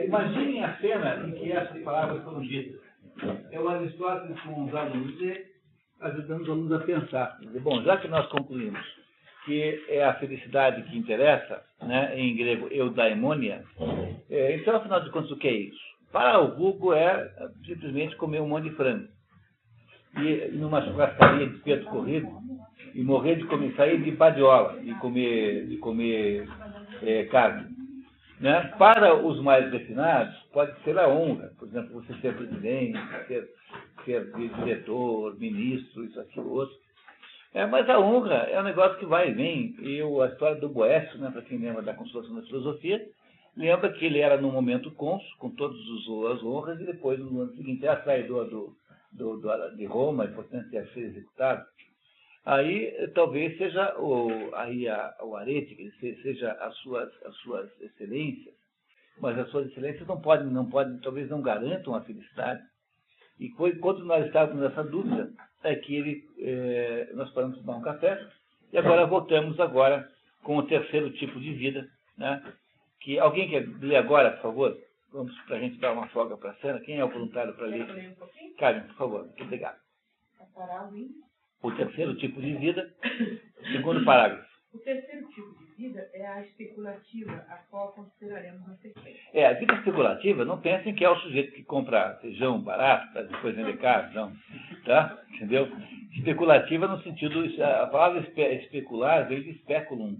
Imaginem a cena em que essas palavras foram ditas. É o Aristóteles com os alunos e ajudando os alunos a pensar. Bom, já que nós concluímos que é a felicidade que interessa, né, em grego eudaimonia, então, afinal de contas, o que é isso? Para o vulgo é simplesmente comer um monte de frango. E numa churrascaria de peito corrido, e morrer de comer, sair de badiola, de comer carne. Né? Para os mais refinados, pode ser a honra. Por exemplo, você ser presidente, ser diretor, ministro, isso, aquilo, outro. Mas a honra é um negócio que vai e vem. E a história do Boécio, né, para quem lembra da Consolação da Filosofia, lembra que ele era no momento cônsul, com todas as honras, e depois, no ano seguinte, era traidor de Roma, e, portanto, ia ser executado. Aí, talvez seja o arete, seja as suas excelências, mas as suas excelências não podem, talvez não garantam a felicidade. E quando nós estávamos nessa dúvida, é que nós paramos de tomar um café, e agora voltamos com o terceiro tipo de vida, né? Que alguém quer ler agora, por favor? Vamos para a gente dar uma folga para a cena. Quem é o voluntário para ler? Karen, por favor. Muito obrigado. O terceiro tipo de vida, segundo parágrafo. O terceiro tipo de vida é a especulativa, a qual consideraremos na sequência. A vida especulativa, não pensem que é o sujeito que compra feijão barato para depois vender caro, não. Tá? Entendeu? Especulativa no sentido, a palavra especular veio de speculum.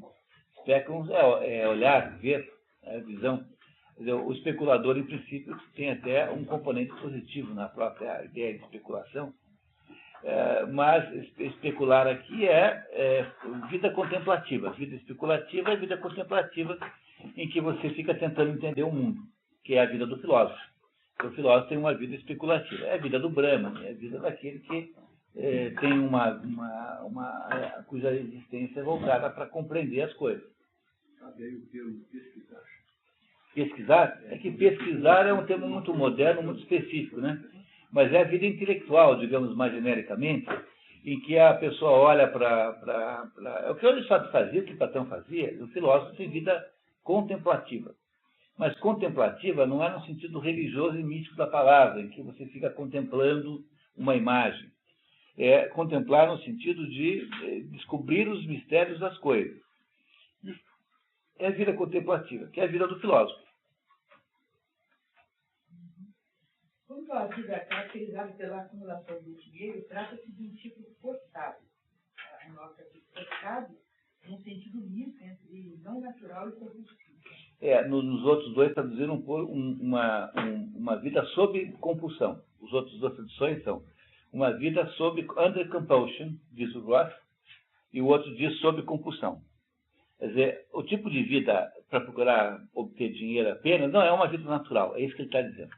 Speculum é olhar, ver, visão. O especulador, em princípio, tem até um componente positivo na própria ideia de especulação. Mas especular aqui é vida contemplativa. Vida especulativa é vida contemplativa em que você fica tentando entender o mundo, que é a vida do filósofo. O filósofo tem uma vida especulativa. É a vida do Brahma, é a vida daquele que tem cuja existência é voltada para compreender as coisas. Sabe aí o termo pesquisar? Pesquisar? É que pesquisar é um termo muito moderno, muito específico, né? Mas é a vida intelectual, digamos mais genericamente, em que a pessoa olha para... É o que o Aristóteles fazia, o que Platão fazia, o filósofo tem vida contemplativa. Mas contemplativa não é no sentido religioso e místico da palavra, em que você fica contemplando uma imagem. É contemplar no sentido de descobrir os mistérios das coisas. É a vida contemplativa, que é a vida do filósofo. Quanto à vida caracterizada pela acumulação do dinheiro, trata-se de um tipo forçado. A nota de forçado num sentido misto entre não natural e compulsivo. Nos outros dois traduziram por uma vida sob compulsão. Os outros duas traduções são uma vida sob under compulsion, diz o Roth, e o outro diz sob compulsão. Quer dizer, o tipo de vida para procurar obter dinheiro apenas não é uma vida natural, é isso que ele está dizendo.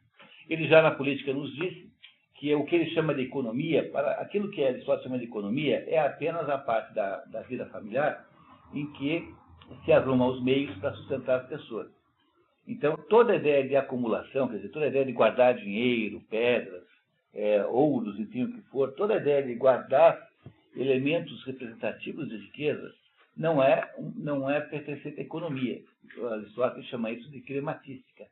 Ele já na política nos disse que o que ele chama de economia, para aquilo que Aristóteles chama de economia, é apenas a parte da vida familiar em que se arruma os meios para sustentar as pessoas. Então, toda a ideia de acumulação, quer dizer, toda a ideia de guardar dinheiro, pedras, ouros, enfim, o que for, toda a ideia de guardar elementos representativos de riqueza, não é pertencente à economia. Aristóteles chama isso de crematística.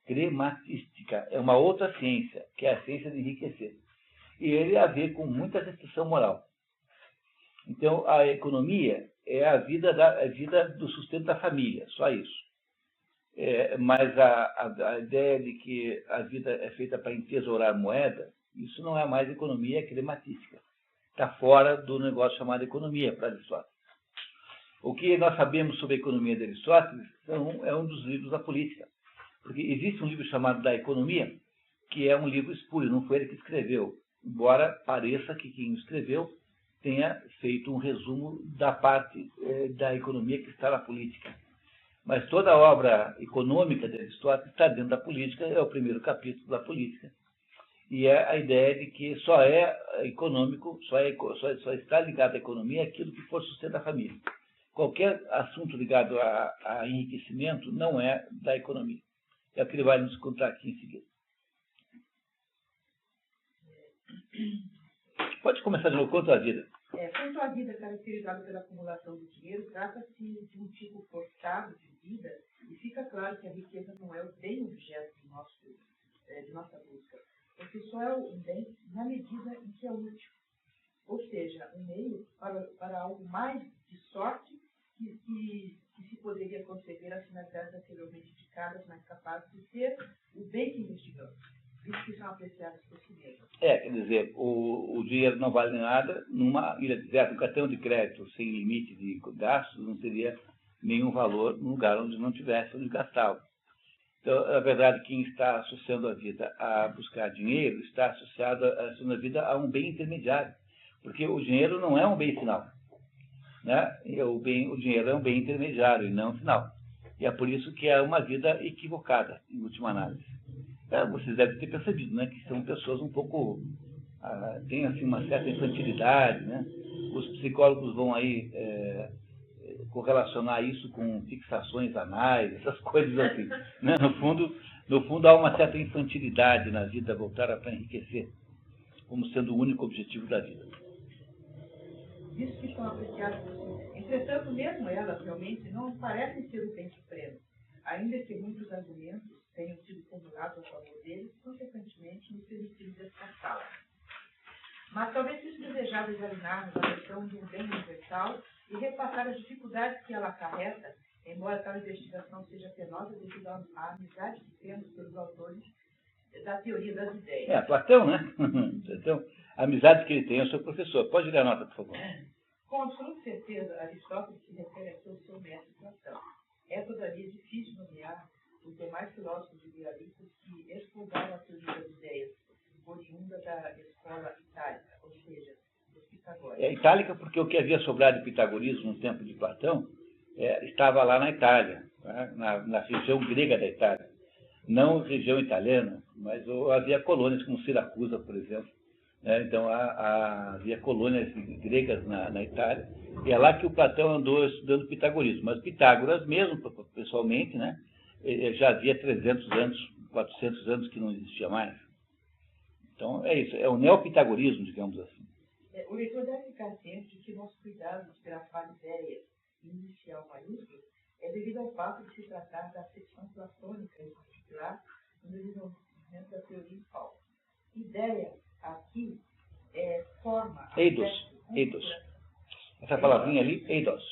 Crematística é uma outra ciência, que é a ciência de enriquecer. E ele a ver com muita restrição moral. Então, a economia é a vida do sustento da família, só isso. Mas a ideia de que a vida é feita para entesourar moeda, isso não é mais economia, é crematística. Está fora do negócio chamado economia para Aristóteles. O que nós sabemos sobre a economia de Aristóteles é um dos livros da política. Porque existe um livro chamado Da Economia, que é um livro espúrio, não foi ele que escreveu. Embora pareça que quem escreveu tenha feito um resumo da parte da economia que está na política. Mas toda a obra econômica de Aristóteles está dentro da política, é o primeiro capítulo da política. E é a ideia de que só é econômico, só está ligado à economia aquilo que for sustento da família. Qualquer assunto ligado a enriquecimento não é da economia. É o que ele vai nos contar aqui em seguida. Pode começar de novo. Quanto à vida? Quanto à vida caracterizada pela acumulação do dinheiro, trata-se de um tipo forçado de vida e fica claro que a riqueza não é o bem objeto de nossa busca, porque só é um bem na medida em que é útil. Ou seja, um meio para algo mais de sorte que se poderia conceber as finalidades anteriormente indicadas, mas capazes de ser o bem que investigamos. Isso que são apreciados por si mesmos. Quer dizer, o dinheiro não vale nada numa ilha deserta. Um cartão de crédito sem limite de gastos não teria nenhum valor num lugar onde não tivesse onde gastá-lo. Então, na verdade, quem está associando a vida a buscar dinheiro está associando a vida a um bem intermediário, porque o dinheiro não é um bem final, né? O dinheiro é um bem intermediário e não final. E é por isso que é uma vida equivocada, em última análise. Vocês devem ter percebido, né, que são pessoas um pouco, têm assim, uma certa infantilidade, né? Os psicólogos vão aí correlacionar isso com fixações anais, essas coisas assim, né? No fundo há uma certa infantilidade na vida voltada para enriquecer, como sendo o único objetivo da vida. Isso que são apreciados por si. Entretanto, mesmo elas realmente não parecem ser o bem supremo, ainda que muitos argumentos tenham sido formulados a favor deles, consequentemente nos permitindo descartá-la. Mas talvez seja desejável examinarmos a questão de um bem universal e repassar as dificuldades que ela acarreta, embora tal investigação seja penosa devido à amizade que temos pelos autores da teoria das ideias. Platão, né? Então, a amizade que ele tem é o seu professor. Pode ler a nota, por favor. Com absoluta certeza, Aristóteles se refere a seu mestre Platão. É, todavia, difícil nomear os demais filósofos idealistas que exploraram a teoria das ideias, oriunda da escola itálica, ou seja, dos pitagóricos. Itálica porque o que havia sobrado de pitagorismo no tempo de Platão estava lá na Itália, né? na região grega da Itália. Não região italiana, mas havia colônias como Siracusa, por exemplo. Né? Então havia colônias gregas na Itália, e é lá que o Platão andou estudando pitagorismo. Mas Pitágoras mesmo, pessoalmente, né? Já havia 300 anos, 400 anos que não existia mais. Então é isso, é o neopitagorismo, digamos assim. O leitor deve ficar ciente de que nosso cuidado de grafar ideias inicial maiúsculo é devido ao fato de se tratar da acepção platônica, em particular, no desenvolvimento da teoria em Paulo. Ideia, aqui, é forma... Eidos. Essa palavrinha ali, eidos.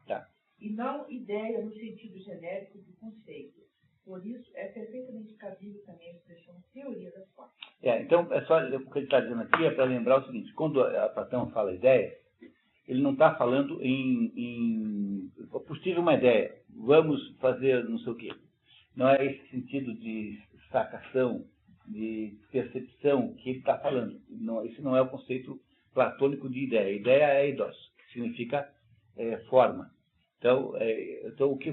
Tá. E não ideia no sentido genérico do conceito. Por isso, é perfeitamente cabível também a expressão teoria das formas. Então, é só o que ele está dizendo aqui é para lembrar o seguinte: quando a Platão fala ideia, ele não está falando em possível uma ideia, vamos fazer não sei o quê. Não é esse sentido de sacação, de percepção que ele está falando. Não, esse não é o conceito platônico de ideia. Ideia é eidos, que significa forma. Então,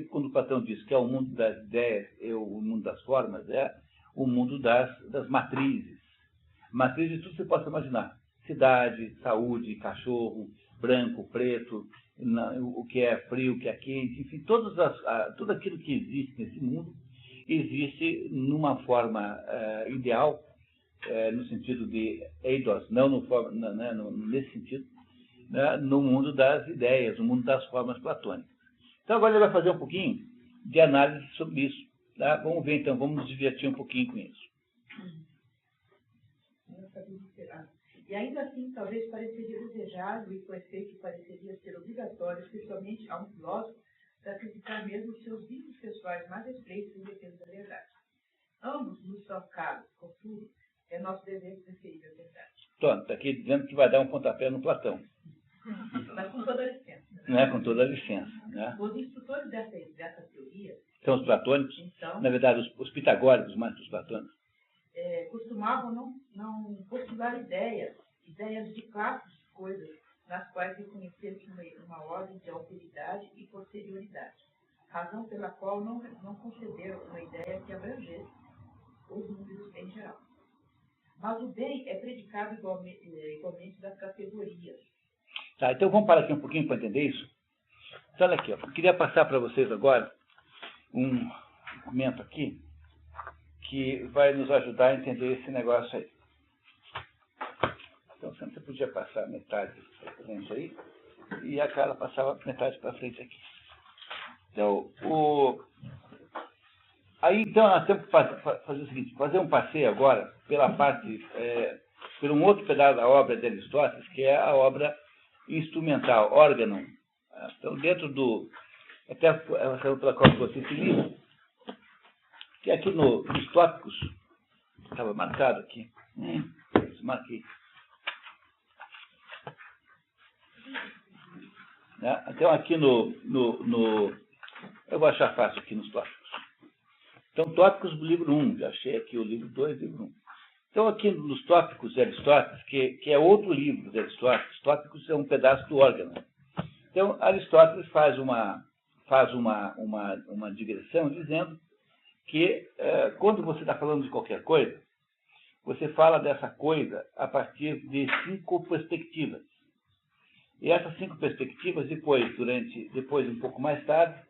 quando Platão diz que é o mundo das ideias e o mundo das formas, é o mundo das matrizes. Matrizes de tudo que você possa imaginar. Cidade, saúde, cachorro, branco, preto, o que é frio, o que é quente, enfim, tudo aquilo que existe nesse mundo existe numa forma ideal, no sentido de eidos, não nesse sentido, né, no mundo das ideias, no mundo das formas platônicas. Então agora ele vai fazer um pouquinho de análise sobre isso. Tá? Vamos ver então, vamos nos divertir um pouquinho com isso. E ainda assim, talvez pareceria desejável e com efeito pareceria ser obrigatório, especialmente a um filósofo, sacrificar mesmo os seus vícios pessoais mais estreitos em defesa da verdade. Ambos nos são caros, contudo, é nosso dever preferir a verdade. Pronto, está aqui dizendo que vai dar um pontapé no Platão. Mas com toda a licença. Né? Com toda a licença. Né? Os instrutores dessa teoria... São os platônicos? Então, na verdade, os pitagóricos mais que os platônicos. Costumavam não postular ideias de classes de coisas nas quais reconhecesse uma ordem de alteridade e posterioridade, razão pela qual não conceberam uma ideia que abrangesse os números em geral. Mas o bem é predicado igualmente das categorias. Tá, então vamos parar aqui um pouquinho para entender isso? Então, olha aqui, eu queria passar para vocês agora um documento aqui que vai nos ajudar a entender esse negócio aí. Então, você podia passar metade para frente aí e a Carla passava metade para frente aqui. Então, aí, então, nós temos que fazer o seguinte, fazer um passeio agora pela parte, por um outro pedaço da obra de Aristóteles, que é a obra instrumental, órgão. Então, dentro do, até a razão pela qual você esse livro, que aqui nos tópicos, estava marcado aqui, marquei. Né? Então, aqui eu vou achar fácil aqui nos tópicos. Então, tópicos do livro 1, já achei aqui o livro 2 e livro 1. Então, aqui nos tópicos de Aristóteles, que é outro livro de Aristóteles, tópicos é um pedaço do órgão. Então, Aristóteles faz uma digressão dizendo que quando você está falando de qualquer coisa, você fala dessa coisa a partir de 5 perspectivas. E essas 5 perspectivas, depois um pouco mais tarde,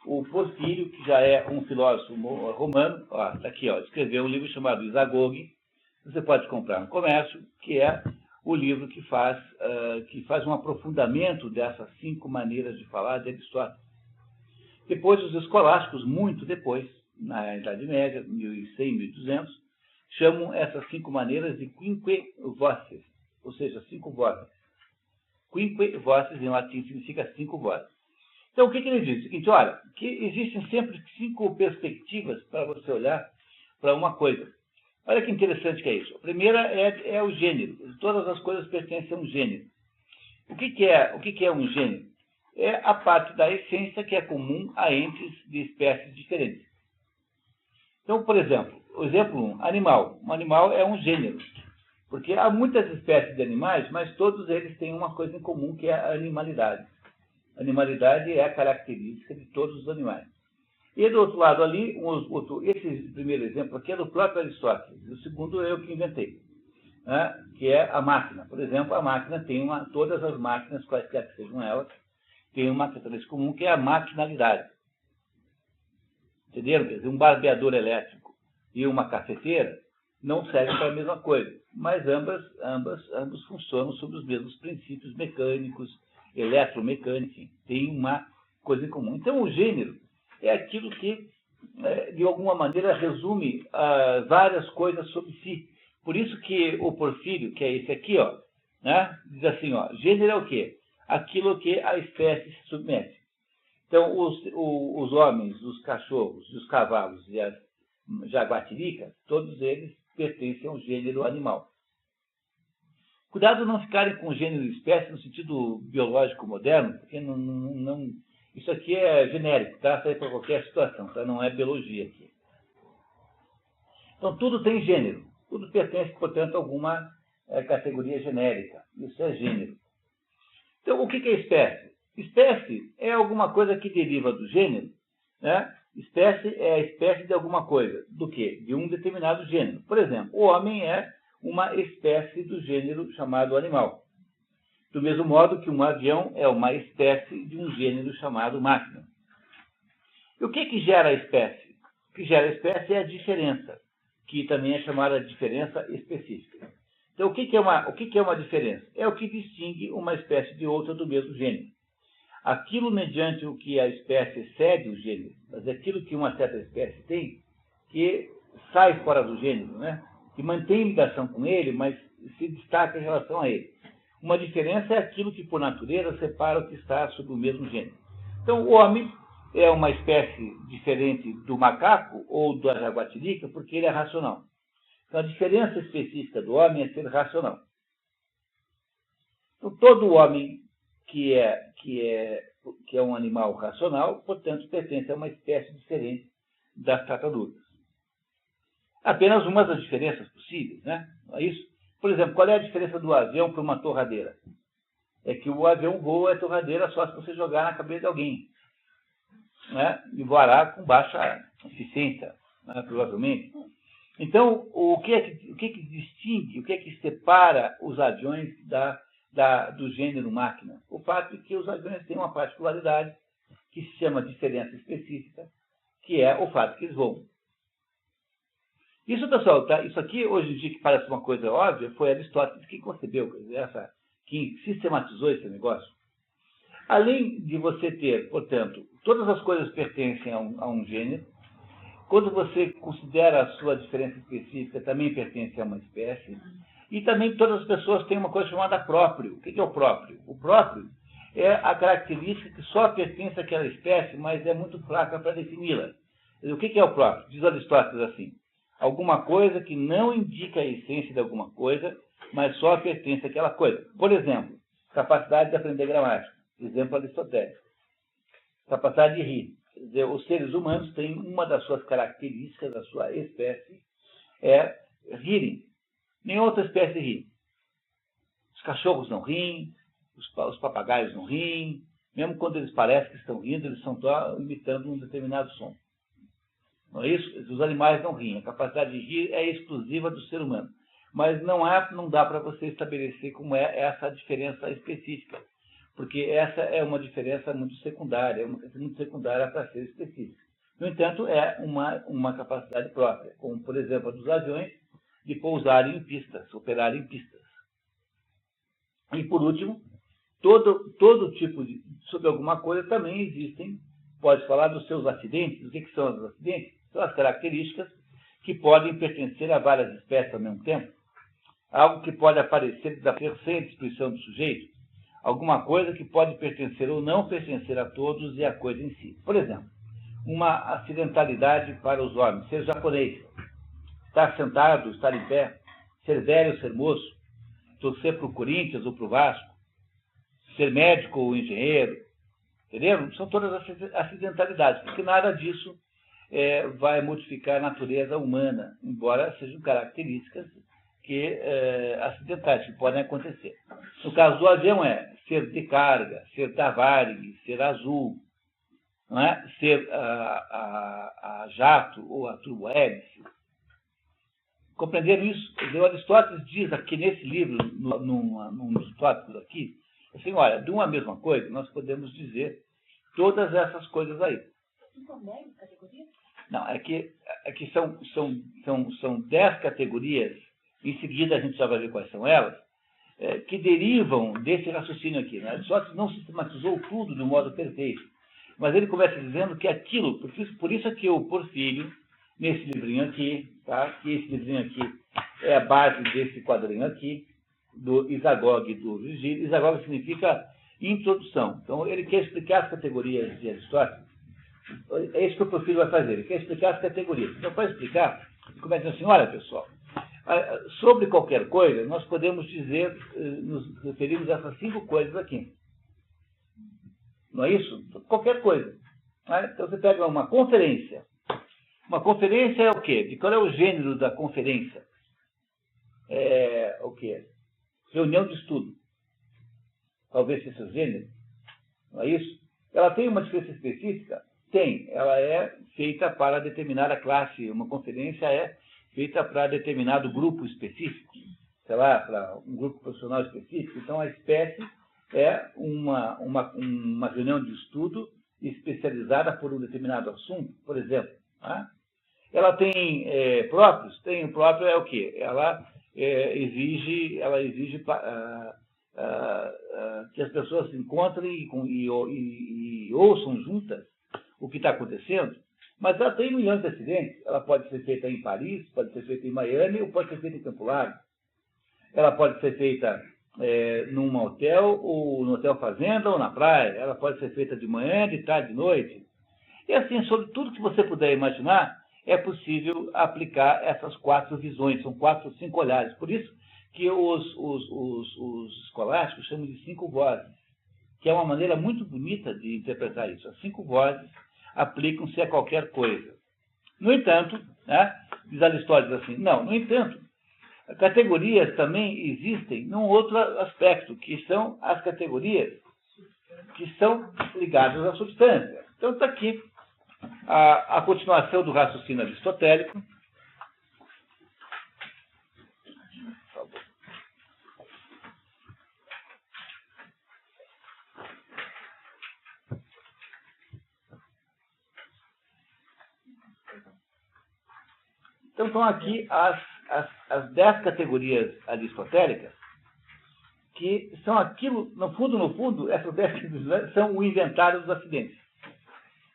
o Porfírio, que já é um filósofo romano, está aqui, escreveu um livro chamado Isagoge. Você pode comprar no comércio, que é o livro que faz um aprofundamento dessas 5 maneiras de falar de Aristóteles. Depois, os escolásticos, muito depois, na Idade Média, 1100, 1200, chamam essas 5 maneiras de quinque voces, ou seja, 5 vozes. Quinque voces, em latim, significa 5 vozes. Então, o que ele diz? O seguinte, olha, que existem sempre 5 perspectivas para você olhar para uma coisa. Olha que interessante que é isso. A primeira é o gênero. Todas as coisas pertencem a um gênero. O que é um gênero? É a parte da essência que é comum a entes de espécies diferentes. Então, por exemplo, o exemplo 1, animal. Um animal é um gênero. Porque há muitas espécies de animais, mas todos eles têm uma coisa em comum, que é a animalidade. A animalidade é a característica de todos os animais. E do outro lado ali, esse primeiro exemplo aqui é do próprio Aristóteles. O segundo eu que inventei, né? Que é a máquina. Por exemplo, a máquina tem todas as máquinas, quaisquer que sejam elas, tem uma característica comum, que é a maquinalidade. Entenderam? Quer dizer, um barbeador elétrico e uma cafeteira não servem para a mesma coisa, mas ambos funcionam sob os mesmos princípios mecânicos, eletromecânicos, enfim, tem uma coisa em comum. Então, o gênero é aquilo que, de alguma maneira, resume várias coisas sobre si. Por isso que o Porfírio, que é esse aqui, né, diz assim, gênero é o quê? Aquilo que a espécie se submete. Então, os homens, os cachorros, os cavalos e as jaguatiricas, todos eles pertencem ao gênero animal. Cuidado não ficarem com o gênero e espécie no sentido biológico moderno, porque isso aqui é genérico, tá? Isso aí para qualquer situação, tá? Não é biologia aqui. Então, tudo tem gênero. Tudo pertence, portanto, a alguma categoria genérica. Isso é gênero. Então, o que é espécie? Espécie é alguma coisa que deriva do gênero, né? Espécie é a espécie de alguma coisa. Do quê? De um determinado gênero. Por exemplo, o homem é uma espécie do gênero chamado animal. Do mesmo modo que um avião é uma espécie de um gênero chamado máquina. E o que gera a espécie? O que gera a espécie é a diferença, que também é chamada de diferença específica. Então, o que é uma diferença? É o que distingue uma espécie de outra do mesmo gênero. Aquilo mediante o que a espécie excede o gênero, mas aquilo que uma certa espécie tem, que sai fora do gênero, né? Que mantém ligação com ele, mas se destaca em relação a ele. Uma diferença é aquilo que, por natureza, separa o que está sob o mesmo gênero. Então, o homem é uma espécie diferente do macaco ou da jaguatirica, porque ele é racional. Então, a diferença específica do homem é ser racional. Então, todo homem que é um animal racional, portanto, pertence a uma espécie diferente das tartarugas. Apenas uma das diferenças possíveis, né? Não é isso? Por exemplo, qual é a diferença do avião para uma torradeira? É que o avião voa a torradeira só se você jogar na cabeça de alguém, né? E voará com baixa eficiência, né? Provavelmente. Então, o que distingue, o que separa os aviões do gênero máquina? O fato de que os aviões têm uma particularidade que se chama diferença específica, que é o fato que eles voam. Isso, pessoal, tá? Isso aqui, hoje em dia, que parece uma coisa óbvia, foi Aristóteles que concebeu, que sistematizou esse negócio. Além de você ter, portanto, Todas as coisas pertencem a um gênero. Quando você considera a sua diferença específica, também pertence a uma espécie. E também todas as pessoas têm uma coisa chamada próprio. O que é o próprio? O próprio é a característica que só pertence àquela espécie, mas é muito fraca para defini-la. O que é o próprio? Diz Aristóteles assim: alguma coisa que não indica a essência de alguma coisa, mas só pertence àquela coisa. Por exemplo, capacidade de aprender gramática. Exemplo aristotélico. Capacidade de rir. Quer dizer, os seres humanos têm uma das suas características, da sua espécie, é rirem. Nenhuma outra espécie ri. Os cachorros não riem, os papagaios não riem, mesmo quando eles parecem que estão rindo, eles estão só imitando um determinado som. Não é isso? Os animais não riem. A capacidade de rir é exclusiva do ser humano. Mas não dá para você estabelecer como é essa diferença específica. Porque essa é uma diferença muito secundária, é uma coisa muito secundária para ser específica. No entanto, é uma capacidade própria, como, por exemplo, a dos aviões, de pousarem em pistas, operarem em pistas. E, por último, todo tipo de... sobre alguma coisa também existem, pode falar dos seus acidentes. O que são os acidentes? São as características que podem pertencer a várias espécies ao mesmo tempo. Algo que pode aparecer sem descrição do sujeito. Alguma coisa que pode pertencer ou não pertencer a todos e a coisa em si. Por exemplo, uma acidentalidade para os homens, ser japonês, estar sentado, estar em pé, ser velho, ser moço, torcer para o Corinthians ou para o Vasco, ser médico ou engenheiro, entenderam? São todas acidentalidades, porque nada disso vai modificar a natureza humana, embora sejam características acidentais, que podem acontecer. No caso do avião ser de carga, ser da Varig, ser azul, não é? Ser a jato ou a turbohélice. Compreenderam isso? O Aristóteles diz aqui nesse livro, num dos tópicos aqui, assim, olha, de uma mesma coisa, nós podemos dizer todas essas coisas aí. São 10 categorias? Não, é que são 10 categorias, em seguida a gente já vai ver quais são elas, que derivam desse raciocínio aqui. Né? Aristóteles não sistematizou tudo de um modo perfeito, mas ele começa dizendo que aquilo, por isso é que o Porfírio, nesse livrinho aqui, tá? Que esse livrinho aqui é a base desse quadrinho aqui, do Isagoge e do Virgílio. Isagoge significa introdução. Então, ele quer explicar as categorias de Aristóteles. É isso que o Porfírio vai fazer. Ele quer explicar as categorias. Então, para explicar, ele começa dizendo assim: olha, pessoal, sobre qualquer coisa, nós podemos dizer, nos referimos a essas 5 coisas aqui. Não é isso? Qualquer coisa. Né? Então, você pega uma conferência. Uma conferência é o quê? De qual é o gênero da conferência? É o quê? Reunião de estudo. Talvez seja o gênero. Não é isso? Ela tem uma diferença específica? Tem. Ela é feita para determinada classe. Uma conferência é feita para determinado grupo específico. Sei lá, para um grupo profissional específico. Então, a espécie é uma reunião de estudo especializada por um determinado assunto, por exemplo. Tá? Ela tem próprios? Tem. O próprio é o quê? Ela exige que as pessoas se encontrem e ouçam juntas o que está acontecendo, mas ela tem milhões de acidentes. Ela pode ser feita em Paris, pode ser feita em Miami, ou pode ser feita em Campo Largo. Ela pode ser feita num hotel, ou no hotel fazenda, ou na praia. Ela pode ser feita de manhã, de tarde, de noite. E assim, sobre tudo que você puder imaginar, é possível aplicar essas 4 visões. São 4 ou 5 olhares. Por isso que os escolásticos chamam de 5 vozes, que é uma maneira muito bonita de interpretar isso. As 5 vozes aplicam-se a qualquer coisa. No entanto, né, diz Aristóteles assim, no entanto, categorias também existem num outro aspecto, que são as categorias que são ligadas à substância. Então está aqui a continuação do raciocínio aristotélico. Então estão aqui as 10 categorias aristotélicas, que são aquilo, no fundo, essas 10 categorias são o inventário dos acidentes.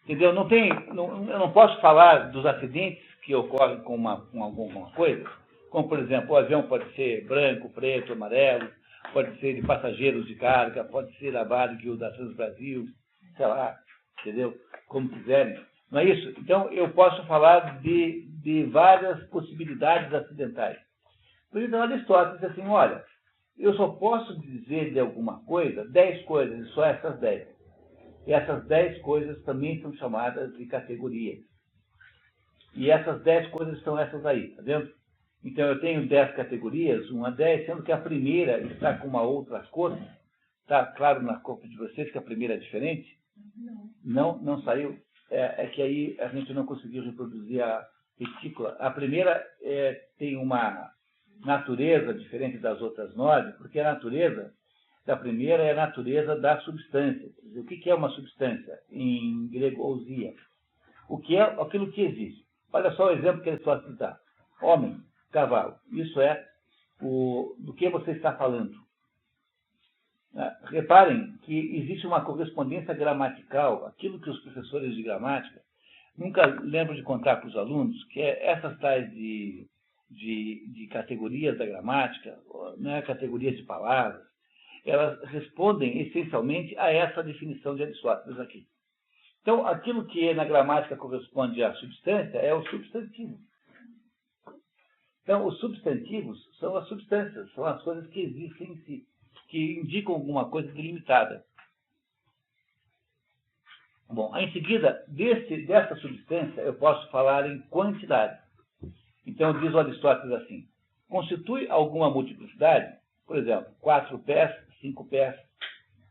Entendeu? Eu não posso falar dos acidentes que ocorrem com alguma coisa, como, por exemplo, o avião pode ser branco, preto, amarelo, pode ser de passageiros de carga, pode ser da Varig ou da Transbrasil, sei lá, entendeu? Como quiserem. Não é isso? Então, eu posso falar de várias possibilidades acidentais. Por isso, Aristóteles diz assim, olha, eu só posso dizer de alguma coisa 10 coisas, e só essas 10. E essas 10 coisas também são chamadas de categorias. E essas 10 coisas são essas aí, tá vendo? Então, eu tenho 10 categorias, 1 a 10, sendo que a primeira está com uma outra cor. Está claro na cor de vocês que a primeira é diferente? Não saiu. É que aí a gente não conseguiu reproduzir a retícula. A primeira tem uma natureza diferente das outras 9, porque a natureza da primeira é a natureza da substância. Quer dizer, o que é uma substância? Em grego, ousia. O que é aquilo que existe. Olha só o exemplo que ele só citar. Homem, cavalo. Isso é do que você está falando. Reparem que existe uma correspondência gramatical, aquilo que os professores de gramática nunca lembram de contar para os alunos, que é essas tais de categorias da gramática, né, categorias de palavras, elas respondem essencialmente a essa definição de Aristóteles aqui. Então, aquilo que na gramática corresponde à substância é o substantivo. Então, os substantivos são as substâncias, são as coisas que existem em si, que indicam alguma coisa delimitada. Bom, em seguida, dessa substância, eu posso falar em quantidade. Então, diz o Aristóteles assim, constitui alguma multiplicidade, por exemplo, 4 pés, 5 pés,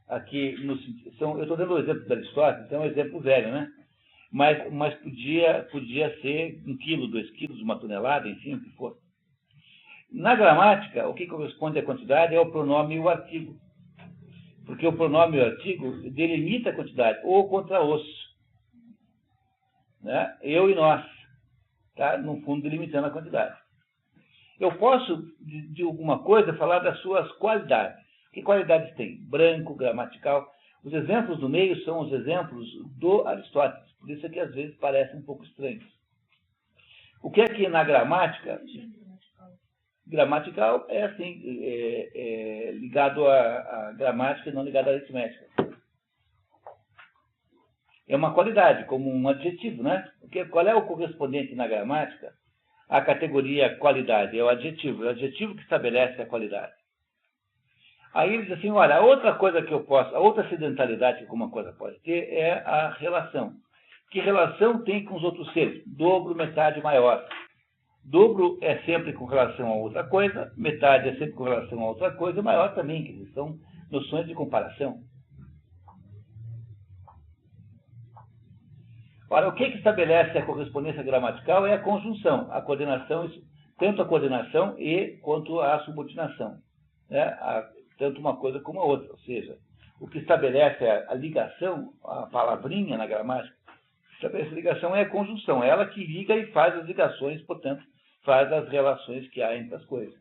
aqui eu estou dando o exemplo do Aristóteles, é um exemplo velho, né? Mas podia ser 1 quilo, 2 quilos, 1 tonelada, enfim, o que for. Na gramática, o que corresponde à quantidade é o pronome e o artigo. Porque o pronome e o artigo delimita a quantidade, ou contra os. Né? Eu e nós. Tá? No fundo, delimitando a quantidade. Eu posso, de alguma coisa, falar das suas qualidades. Que qualidades tem? Branco, gramatical. Os exemplos do meio são os exemplos do Aristóteles. Por isso é que às vezes parecem um pouco estranhos. O que é que na gramática... Gramatical é assim, ligado à gramática e não ligado à aritmética. É uma qualidade, como um adjetivo, né? Qual é o correspondente na gramática à categoria qualidade? É o adjetivo que estabelece a qualidade. Aí ele diz assim, olha, a outra coisa que eu posso, a outra acidentalidade que alguma coisa pode ter é a relação. Que relação tem com os outros seres? Dobro, metade, maior. Dobro é sempre com relação a outra coisa, metade é sempre com relação a outra coisa, maior também, que são noções de comparação. Ora, o que estabelece a correspondência gramatical é a conjunção, a coordenação, tanto a coordenação quanto a subordinação. Né? Tanto uma coisa como a outra. Ou seja, o que estabelece a ligação, a palavrinha na gramática, estabelece a ligação é a conjunção, é ela que liga e faz as ligações, portanto, faz as relações que há entre as coisas.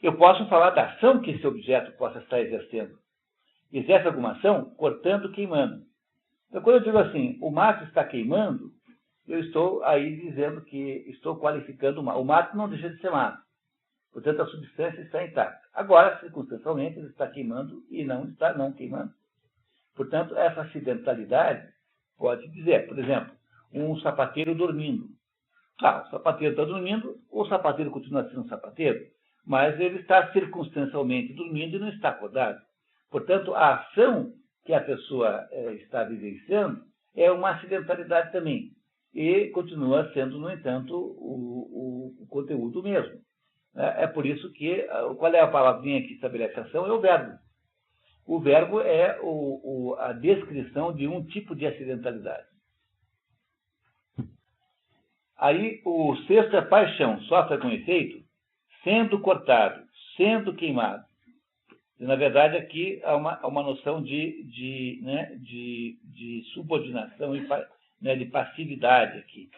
Eu posso falar da ação que esse objeto possa estar exercendo. Exerce alguma ação cortando, queimando. Então, quando eu digo assim, o mato está queimando, eu estou aí dizendo que estou qualificando o mato. O mato não deixa de ser mato. Portanto, a substância está intacta. Agora, circunstancialmente, ele está queimando e não está não queimando. Portanto, essa acidentalidade pode dizer, por exemplo, um sapateiro dormindo. O sapateiro está dormindo, o sapateiro continua sendo sapateiro, mas ele está circunstancialmente dormindo e não está acordado. Portanto, a ação que a pessoa está vivenciando é uma acidentalidade também. E continua sendo, no entanto, o conteúdo mesmo. É por isso que, qual é a palavrinha que estabelece a ação? É o verbo. O verbo é a descrição de um tipo de acidentalidade. Aí, o sexto é paixão, sofre com efeito, sendo cortado, sendo queimado. E, na verdade, aqui há uma noção de subordinação e de passividade aqui.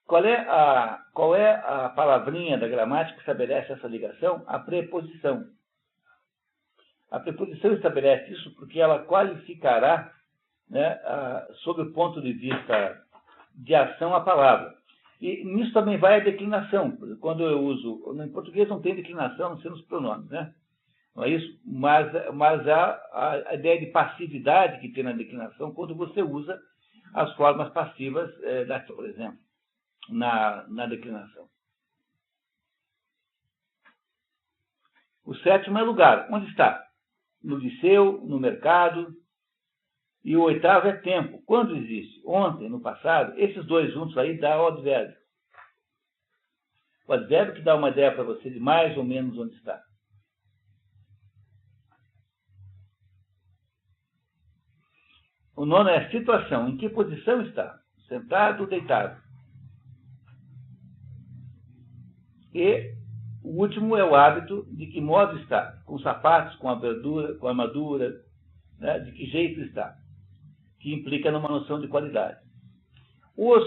Qual é a palavrinha da gramática que estabelece essa ligação? A preposição. A preposição estabelece isso porque ela qualificará, né, sob o ponto de vista de ação a palavra. E nisso também vai a declinação. Quando eu uso... Em português não tem declinação, a não ser nos pronomes, né? Não é isso? Mas há a ideia de passividade que tem na declinação quando você usa as formas passivas, por exemplo, na declinação. O sétimo é lugar. Onde está? No liceu, no mercado. E o oitavo é tempo. Quando existe? Ontem, no passado. Esses dois juntos aí dá o advérbio. O advérbio que dá uma ideia para você de mais ou menos onde está. O nono é situação. Em que posição está? Sentado ou deitado? E o último é o hábito. De que modo está? Com sapatos, com armadura, né? De que jeito está? Que implica numa noção de qualidade. Os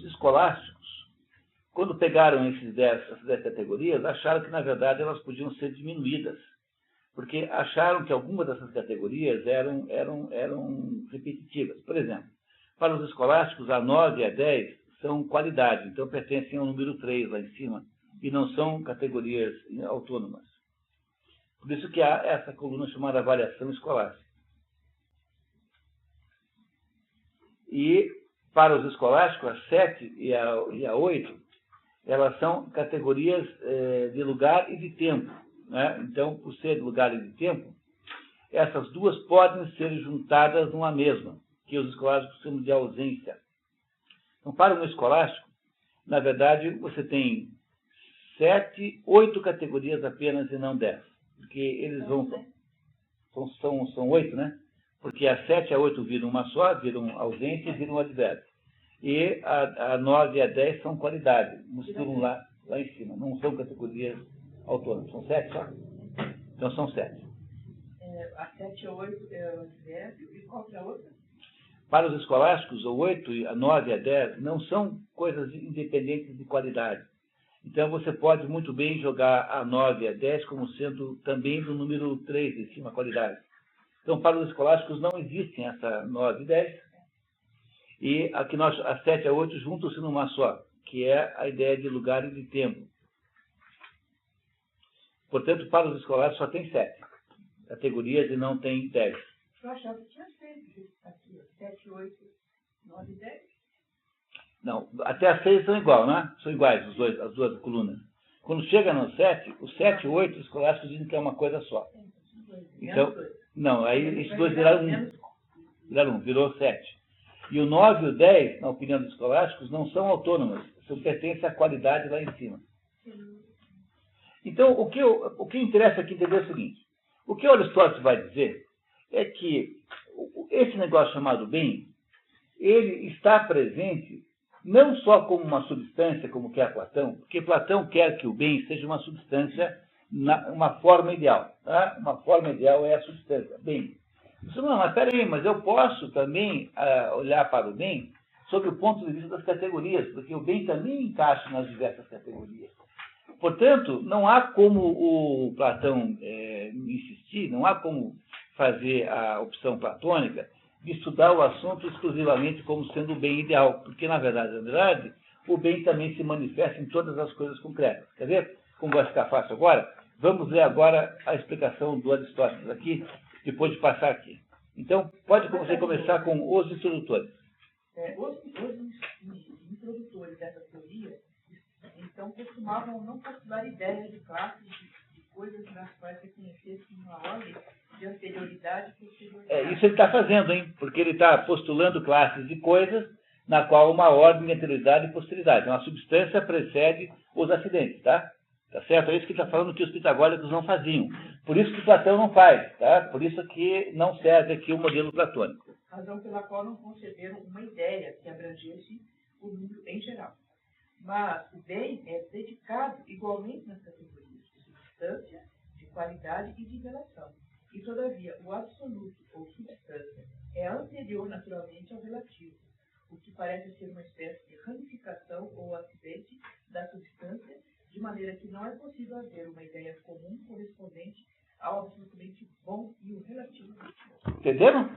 escolásticos, quando pegaram essas 10 categorias, acharam que, na verdade, elas podiam ser diminuídas, porque acharam que algumas dessas categorias eram repetitivas. Por exemplo, para os escolásticos, a 9 e a 10 são qualidade, então pertencem ao número 3 lá em cima, e não são categorias autônomas. Por isso que há essa coluna chamada variação escolástica. E para os escolásticos, a 7 e a 8, elas são categorias de lugar e de tempo, né? Então, por ser de lugar e de tempo, essas duas podem ser juntadas numa mesma, que os escolásticos chamam de ausência. Então, para um escolástico, na verdade, você tem 8 categorias apenas e não 10. Porque eles vão... São 8, né? Porque a 7 e a 8 viram uma só, viram ausência e viram advérbio. E a 9 e a 10 são qualidade, misturam lá em cima. Não são categorias autônomas. São 7 só? Então são 7. A 7 e a 8 é o advérbio. E qual que é a outra? Para os escolásticos, o 8, a 9 e a 10 não são coisas independentes de qualidade. Então você pode muito bem jogar a 9 e a 10 como sendo também do número 3 em cima, qualidade. Então, para os escolásticos não existem essa 9 e 10. E aqui a 7 e a 8 juntam-se numa só, que é a ideia de lugar e de tempo. Portanto, para os escolásticos só tem 7 categorias e não tem 10. Eu achava que tinha 6 aqui, 7, 8, 9 e 10. Não, até as 6 são igual, né? São iguais as duas colunas. Quando chega no 7, os 7 e 8 os escolásticos dizem que é uma coisa só. Então, não, aí esses dois viraram 1. Virou 7. E o 9 e o 10, na opinião dos escolásticos, não são autônomas, pertencem à qualidade lá em cima. Então, o que interessa aqui entender é o seguinte: o que Aristóteles vai dizer é que esse negócio chamado bem, ele está presente não só como uma substância, como quer Platão, porque Platão quer que o bem seja uma substância, uma forma ideal. Tá? Uma forma ideal é a substância, bem. Não, mas peraí, mas eu posso também olhar para o bem sob o ponto de vista das categorias, porque o bem também encaixa nas diversas categorias. Portanto, não há como o Platão insistir, não há como fazer a opção platônica de estudar o assunto exclusivamente como sendo o bem ideal, porque, na verdade, o bem também se manifesta em todas as coisas concretas. Quer ver como vai ficar fácil agora? Vamos ler agora a explicação do Aristóteles aqui, depois de passar aqui. Então, pode você começar com os introdutores. Os introdutores dessa teoria, então, costumavam não postular ideias de classes de coisas nas quais reconhecessem uma ordem de anterioridade e posterioridade. Isso ele está fazendo, hein? Porque ele está postulando classes de coisas na qual uma ordem de anterioridade e posteridade. Uma substância precede os acidentes, tá? Tá certo? É isso que está falando que os pitagóricos não faziam. Por isso que Platão não faz, tá? Por isso que não serve aqui o modelo platônico. Razão pela qual não conceberam uma ideia que abrangesse o número em geral. Mas o bem é dedicado igualmente nas categorias de substância, de qualidade e de relação. E, todavia, o absoluto, ou substância, é anterior naturalmente ao relativo, o que parece ser uma espécie de ramificação ou acidente da substância de maneira que não é possível haver uma ideia comum correspondente ao absolutamente bom e o relativamente bom. Entenderam?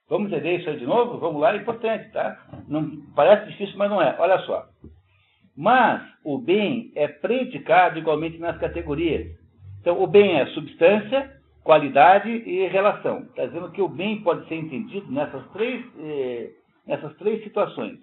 Vamos entender isso aí de novo? Vamos lá, é importante, tá? Não, parece difícil, mas não é. Olha só. Mas o bem é predicado igualmente nas categorias. Então, o bem é substância, qualidade e relação. Está dizendo que o bem pode ser entendido nessas três situações.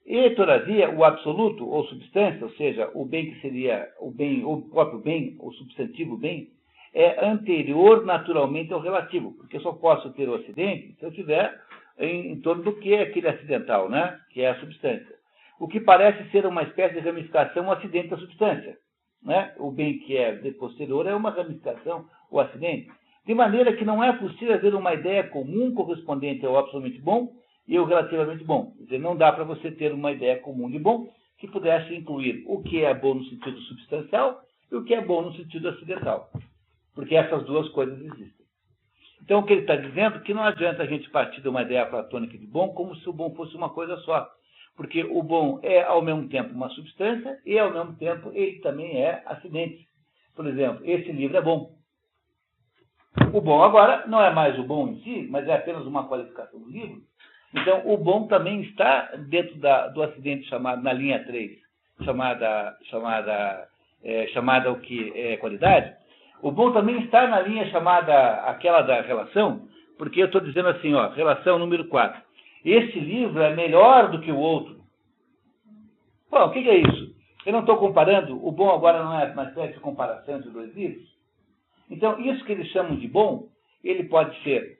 E, todavia, o absoluto, ou substância, ou seja, o bem que seria o bem, o próprio bem, o substantivo bem, é anterior naturalmente ao relativo, porque eu só posso ter o acidente se eu tiver em torno do que é aquele acidental, né? Que é a substância. O que parece ser uma espécie de ramificação, o acidente da substância. Né? O bem que é posterior é uma ramificação, o acidente. De maneira que não é possível haver uma ideia comum correspondente ao absolutamente bom e ao relativamente bom. Quer dizer, não dá para você ter uma ideia comum de bom que pudesse incluir o que é bom no sentido substancial e o que é bom no sentido acidental. Porque essas duas coisas existem. Então, o que ele está dizendo é que não adianta a gente partir de uma ideia platônica de bom como se o bom fosse uma coisa só. Porque o bom é, ao mesmo tempo, uma substância e, ao mesmo tempo, ele também é acidente. Por exemplo, esse livro é bom. O bom agora não é mais o bom em si, mas é apenas uma qualificação do livro. Então, o bom também está dentro do acidente chamado, na linha 3, chamada o que é qualidade. O bom também está na linha chamada aquela da relação, porque eu estou dizendo assim, ó, relação número 4. Esse livro é melhor do que o outro. Bom, o que é isso? Eu não estou comparando, o bom agora não é uma espécie de comparação entre dois livros. Então, isso que eles chamam de bom, ele pode ser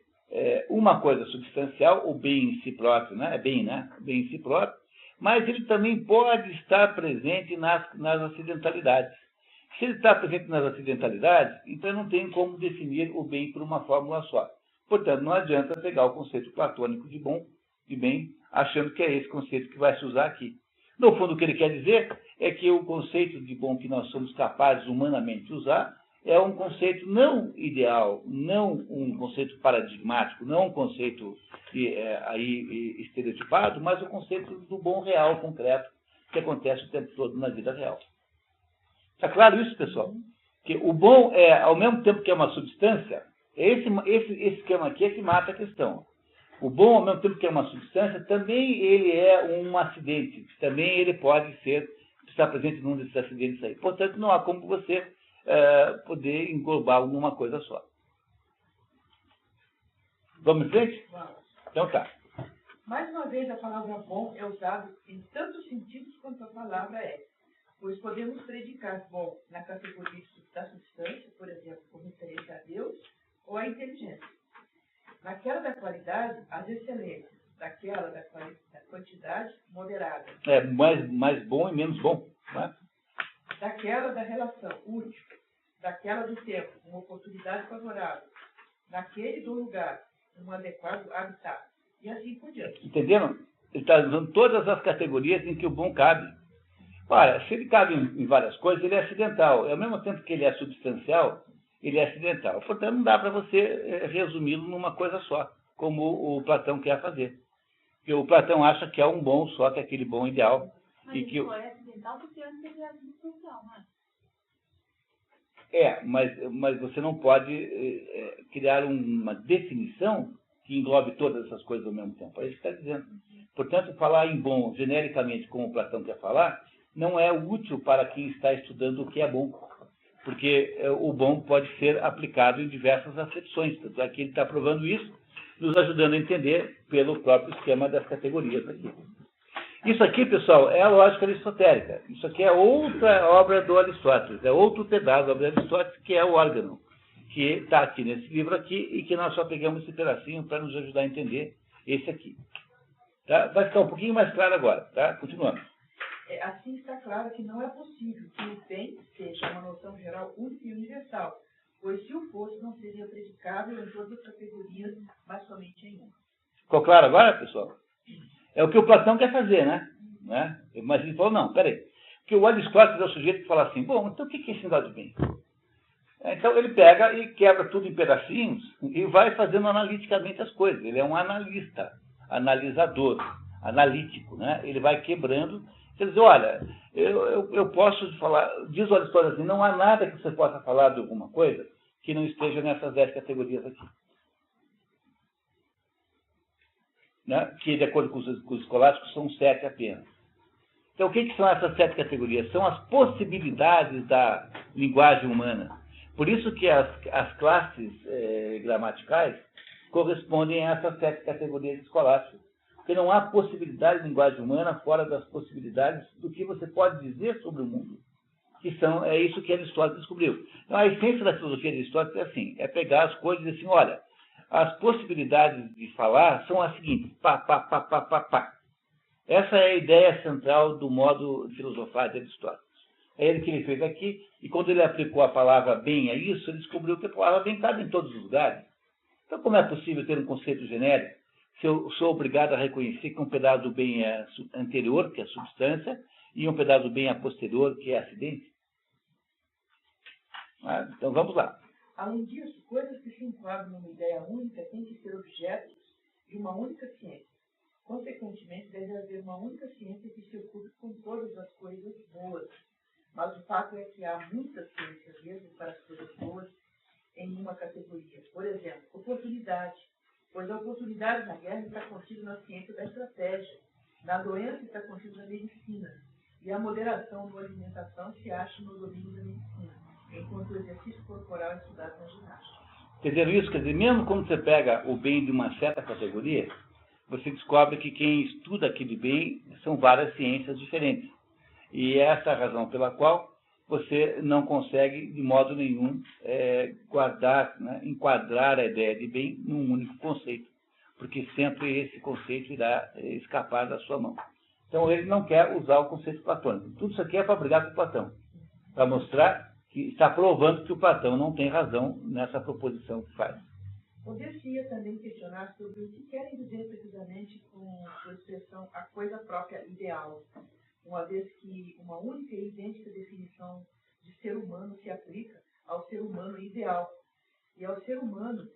uma coisa substancial, o bem em si próprio, né? É bem, né? Bem em si próprio, mas ele também pode estar presente nas acidentalidades. Se ele está presente nas acidentalidades, então não tem como definir o bem por uma fórmula só. Portanto, não adianta pegar o conceito platônico de bom e bem, achando que é esse conceito que vai se usar aqui. No fundo, o que ele quer dizer é que o conceito de bom que nós somos capazes humanamente de usar é um conceito não ideal, não um conceito paradigmático, não um conceito estereotipado, mas o conceito do bom real, concreto, que acontece o tempo todo na vida real. Está claro isso, pessoal? Que o bom é, ao mesmo tempo que é uma substância, esse esquema aqui é que mata a questão. O bom, ao mesmo tempo que é uma substância, também ele é um acidente. Também ele pode estar presente num desses acidentes aí. Portanto, não há como você poder englobar alguma coisa só. Vamos em frente? Vamos. Então tá. Mais uma vez, a palavra bom é usada em tantos sentidos quanto a palavra é. Pois podemos predicar bom na categoria da substância, por exemplo, com referência a Deus, ou à inteligência. Naquela da qualidade, as excelências. Daquela da quantidade, moderada. É mais bom e menos bom. Né? Daquela da relação, útil. Daquela do tempo, uma oportunidade favorável. Daquele do lugar, um adequado habitat. E assim por diante. Entenderam? Ele está usando todas as categorias em que o bom cabe. Olha, se ele cabe em várias coisas, ele é acidental. Ao mesmo tempo que ele é substancial, ele é acidental. Portanto, não dá para você resumi-lo numa coisa só, como o Platão quer fazer. Porque o Platão acha que é um bom só, que é aquele bom ideal. Mas e que ele é acidental porque antes ele era substancial, né? Mas você não pode criar uma definição que englobe todas essas coisas ao mesmo tempo. É isso que está dizendo. Portanto, falar em bom genericamente, como o Platão quer falar, não é útil para quem está estudando o que é bom. Porque o bom pode ser aplicado em diversas acepções. Tanto é que ele está provando isso, nos ajudando a entender pelo próprio esquema das categorias aqui. Isso aqui, pessoal, é a lógica aristotélica. Isso aqui é outra obra do Aristóteles, é outro pedaço da obra de Aristóteles, que é o órgão, que está aqui nesse livro aqui e que nós só pegamos esse pedacinho para nos ajudar a entender esse aqui. Tá? Vai ficar um pouquinho mais claro agora, tá? Continuando. Assim está claro que não é possível que o bem seja uma noção geral única e universal, pois se o fosse, não seria predicável em todas as categorias, mas somente em uma. Ficou claro agora, pessoal? É o que o Platão quer fazer, né? Mas ele falou, não, peraí. Porque o Aristóteles é o sujeito que fala assim, bom, então o que é esse negócio de bem? Então ele pega e quebra tudo em pedacinhos e vai fazendo analiticamente as coisas. Ele é um analista, analisador, analítico, né? Ele vai quebrando Você diz, olha, eu posso falar, diz o Aristóteles assim, não há nada que você possa falar de alguma coisa que não esteja nessas 10 categorias aqui. Né? Que, de acordo com os escolásticos, são 7 apenas. Então, o que são essas 7 categorias? São as possibilidades da linguagem humana. Por isso que as classes gramaticais correspondem a essas 7 categorias escolásticas. Porque não há possibilidade de linguagem humana fora das possibilidades do que você pode dizer sobre o mundo. É isso que Aristóteles descobriu. Então, a essência da filosofia de Aristóteles é assim, é pegar as coisas e dizer assim, olha, as possibilidades de falar são as seguintes, pá, pá, pá, pá, pá, pá. Essa é a ideia central do modo de filosofar de Aristóteles. É ele que ele fez aqui, e quando ele aplicou a palavra bem a isso, ele descobriu que a palavra bem cabe em todos os lugares. Então, como é possível ter um conceito genérico se eu sou obrigado a reconhecer que um pedaço do bem é anterior, que é substância, e um pedaço do bem é posterior, que é acidente? Então, vamos lá. Além disso, coisas que se enquadram numa ideia única têm que ser objetos de uma única ciência. Consequentemente, deve haver uma única ciência que se ocupe com todas as coisas boas. Mas o fato é que há muitas ciências mesmo para as coisas boas em uma categoria. Por exemplo, oportunidade. Pois a oportunidade na guerra está contida na ciência da estratégia. Na doença está contida na medicina. E a moderação na alimentação se acha no domínio da medicina, enquanto o exercício corporal é estudado na ginástica. Quer dizer, isso, mesmo quando você pega o bem de uma certa categoria, você descobre que quem estuda aquele bem são várias ciências diferentes. E essa é a razão pela qual você não consegue, de modo nenhum, enquadrar a ideia de bem num único conceito, porque sempre esse conceito irá escapar da sua mão. Então, ele não quer usar o conceito platônico. Tudo isso aqui é para brigar com o Platão, para mostrar que está provando que o Platão não tem razão nessa proposição que faz. Poder-se-ia também questionar sobre o que querem dizer precisamente com a expressão a coisa própria ideal, uma vez que uma única e idêntica definição de ser humano se aplica ao ser humano ideal e ao ser humano,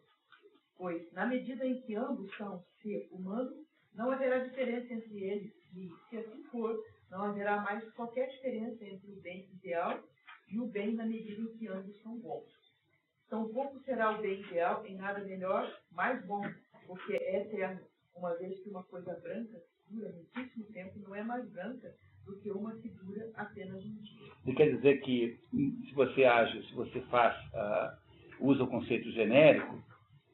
pois, na medida em que ambos são ser humano, não haverá diferença entre eles e, se assim for, não haverá mais qualquer diferença entre o bem ideal e o bem na medida em que ambos são bons. Tampouco será o bem ideal em nada melhor, mais bom, porque é eterno, uma vez que uma coisa branca dura muitíssimo tempo não é mais branca do que uma que dura apenas um dia. Isso quer dizer que se você usa o conceito genérico,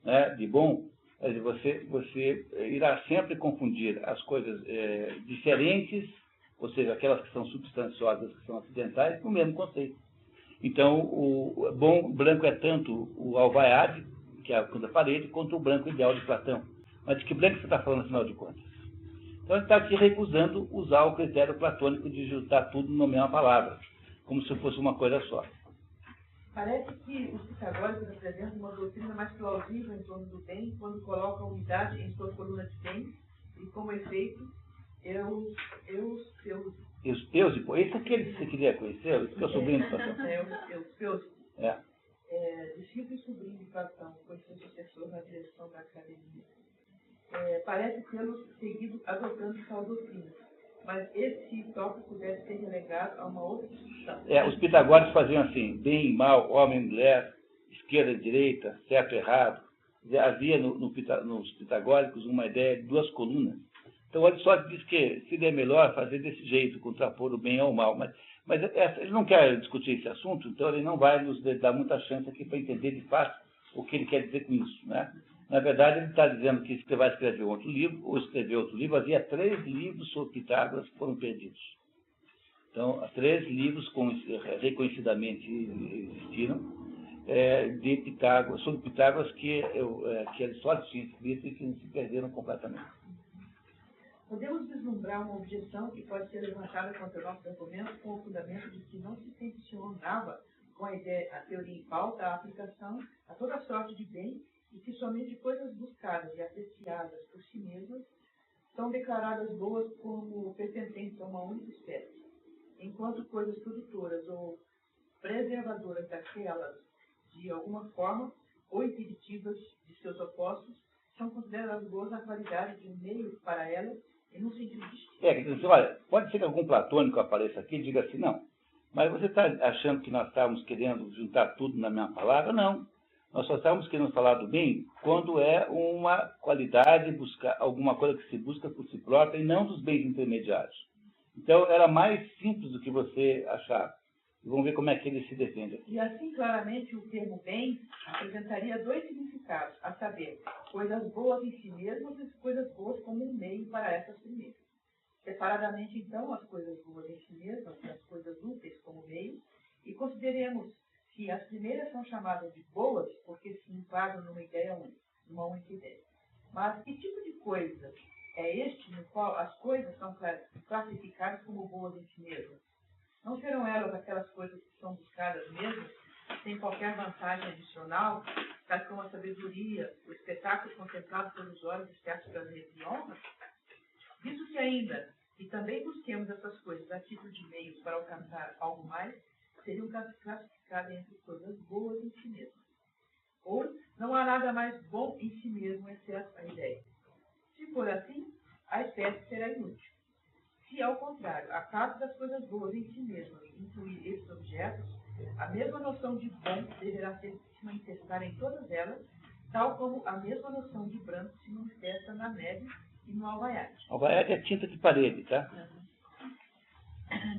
né, de bom, você irá sempre confundir as coisas diferentes, ou seja, aquelas que são substanciosas, que são acidentais, com o mesmo conceito. Então, o bom branco é tanto o alvaiade, que é a cor da parede, quanto o branco ideal de Platão. Mas de que branco você está falando, afinal de contas? Então, ele está aqui recusando usar o critério platônico de juntar tudo numa mesma palavra, como se fosse uma coisa só. Parece que os pitagóricos apresentam uma doutrina mais plausível em torno do bem quando colocam a unidade em sua coluna de bem e, como efeito, Eustéusico, esse é aquele que você queria conhecer, esse que é o sobrinho de Platão. Eustéusico. Discípulo e sobrinho de Platão, foi seu sucessor na direção da academia. Parece tê-los seguido adotando tal doutrina, mas esse tópico deve ser relegado a uma outra discussão. Os pitagóricos faziam assim, bem e mal, homem e mulher, esquerda e direita, certo e errado. Havia nos pitagóricos uma ideia de 2 colunas. Então, o Aristóteles diz que seria melhor fazer desse jeito, contrapor o bem ao mal. Mas ele não quer discutir esse assunto, então ele não vai nos dar muita chance aqui para entender de fato o que ele quer dizer com isso, né? Na verdade, ele está dizendo que você vai escrever outro livro, ou escrever outro livro. Havia 3 livros sobre Pitágoras que foram perdidos. Então, 3 livros reconhecidamente existiram de Pitágoras, sobre Pitágoras que Aristóteles tinha escrito e que se perderam completamente. Podemos vislumbrar uma objeção que pode ser levantada contra o nosso argumento com o fundamento de que não se tensionava com a teoria em pauta a aplicação a toda sorte de bem e que somente coisas buscadas e apreciadas por si mesmas são declaradas boas como pertencentes a uma única espécie, enquanto coisas produtoras ou preservadoras daquelas, de alguma forma, ou impeditivas de seus opostos, são consideradas boas na qualidade de um meio para elas e num sentido distinto. Quer dizer assim, olha, pode ser que algum platônico apareça aqui e diga assim, não, mas você está achando que nós estávamos querendo juntar tudo na mesma palavra? Não. Nós só estávamos querendo falar do bem quando é uma qualidade, buscar alguma coisa que se busca por si própria e não dos bens intermediários. Então, era mais simples do que você achava. E vamos ver como é que ele se defende aqui. E assim, claramente, o termo bem apresentaria dois significados, a saber, coisas boas em si mesmas e coisas boas como um meio para essas primeiras. Separadamente, então, as coisas boas em si mesmas e as coisas úteis como meio, e consideremos que as primeiras são chamadas de boas porque se enquadram numa ideia única, numa única ideia. Mas que tipo de coisa é este no qual as coisas são classificadas como boas em si mesmas? Não serão elas aquelas coisas que são buscadas mesmo, sem qualquer vantagem adicional, tais como a sabedoria, o espetáculo contemplado pelos olhos de certos prazeres e honras? Visto que ainda, e também busquemos essas coisas a título de meios para alcançar algo mais, seriam classificadas entre coisas boas em si mesmas. Ou não há nada mais bom em si mesmo, exceto a ideia. Se for assim, a espécie será inútil. Se, ao contrário, a caso das coisas boas em si mesmas incluir esses objetos, a mesma noção de bom deverá se manifestar em todas elas, tal como a mesma noção de branco se manifesta na neve e no alvaiate. Alvaiate é tinta de parede, tá?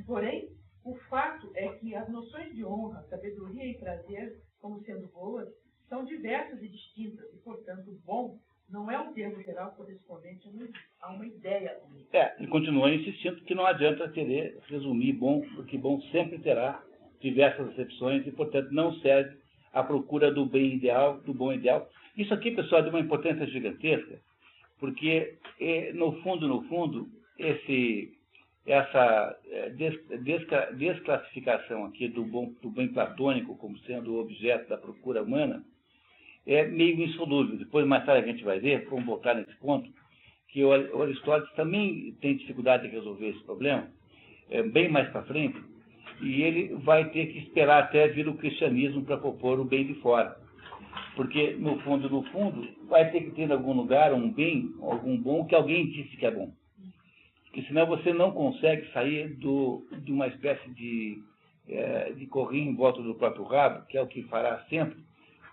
Porém, o fato é que as noções de honra, sabedoria e prazer, como sendo boas, são diversas e distintas, e, portanto, bom não é um termo geral correspondente a uma ideia única. Ele continua insistindo que não adianta querer resumir bom, porque bom sempre terá diversas acepções e, portanto, não serve à procura do bem ideal, do bom ideal. Isso aqui, pessoal, é de uma importância gigantesca, porque, no fundo, essa desclassificação aqui do bem platônico como sendo o objeto da procura humana é meio insolúvel. Depois, mais tarde, a gente vai ver, vamos voltar nesse ponto, que o Aristóteles também tem dificuldade de resolver esse problema, bem mais para frente, e ele vai ter que esperar até vir o cristianismo para propor o bem de fora. Porque, no fundo, vai ter que ter em algum lugar um bem, algum bom, que alguém disse que é bom. Porque senão você não consegue sair de uma espécie de correr em volta do próprio rabo, que é o que fará sempre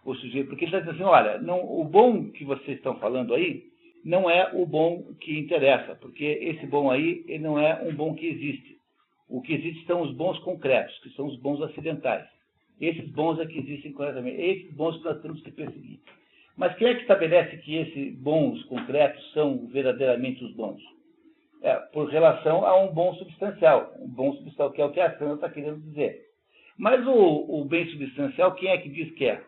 o sujeito. Porque ele está dizendo assim, olha, o bom que vocês estão falando aí não é o bom que interessa, porque esse bom aí ele não é um bom que existe. O que existe são os bons concretos, que são os bons acidentais. Esses bons é que existem corretamente. Esses bons que nós temos que perseguir. Mas quem é que estabelece que esses bons concretos são verdadeiramente os bons? Por relação a um bom substancial que é o que a Sandra está querendo dizer. Mas o bem substancial, quem é que diz que é?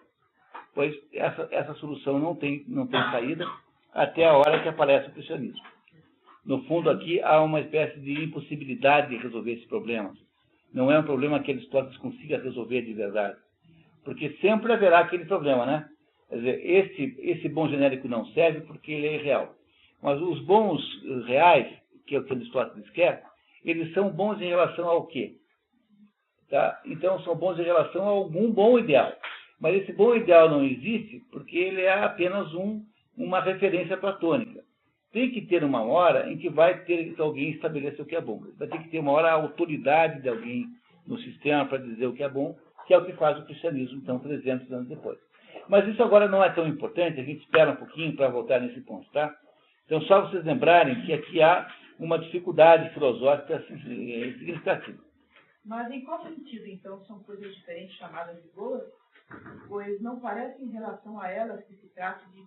Pois essa solução não tem saída até a hora que aparece o cristianismo. No fundo, aqui há uma espécie de impossibilidade de resolver esse problema. Não é um problema que Aristóteles consiga resolver de verdade. Porque sempre haverá aquele problema, né? Quer dizer, esse bom genérico não serve porque ele é irreal. Mas os bons reais, que é o que Aristóteles quer, eles são bons em relação ao quê? Tá? Então, são bons em relação a algum bom ideal. Mas esse bom ideal não existe porque ele é apenas uma referência platônica. Tem que ter uma hora em que vai ter que alguém estabelecer o que é bom. Vai ter que ter uma hora a autoridade de alguém no sistema para dizer o que é bom, que é o que faz o cristianismo, então, 300 anos depois. Mas isso agora não é tão importante, a gente espera um pouquinho para voltar nesse ponto, tá? Então, só vocês lembrarem que aqui há uma dificuldade filosófica significativa. Mas em qual sentido, então, são coisas diferentes chamadas de boas? Pois não parece em relação a elas que se trata do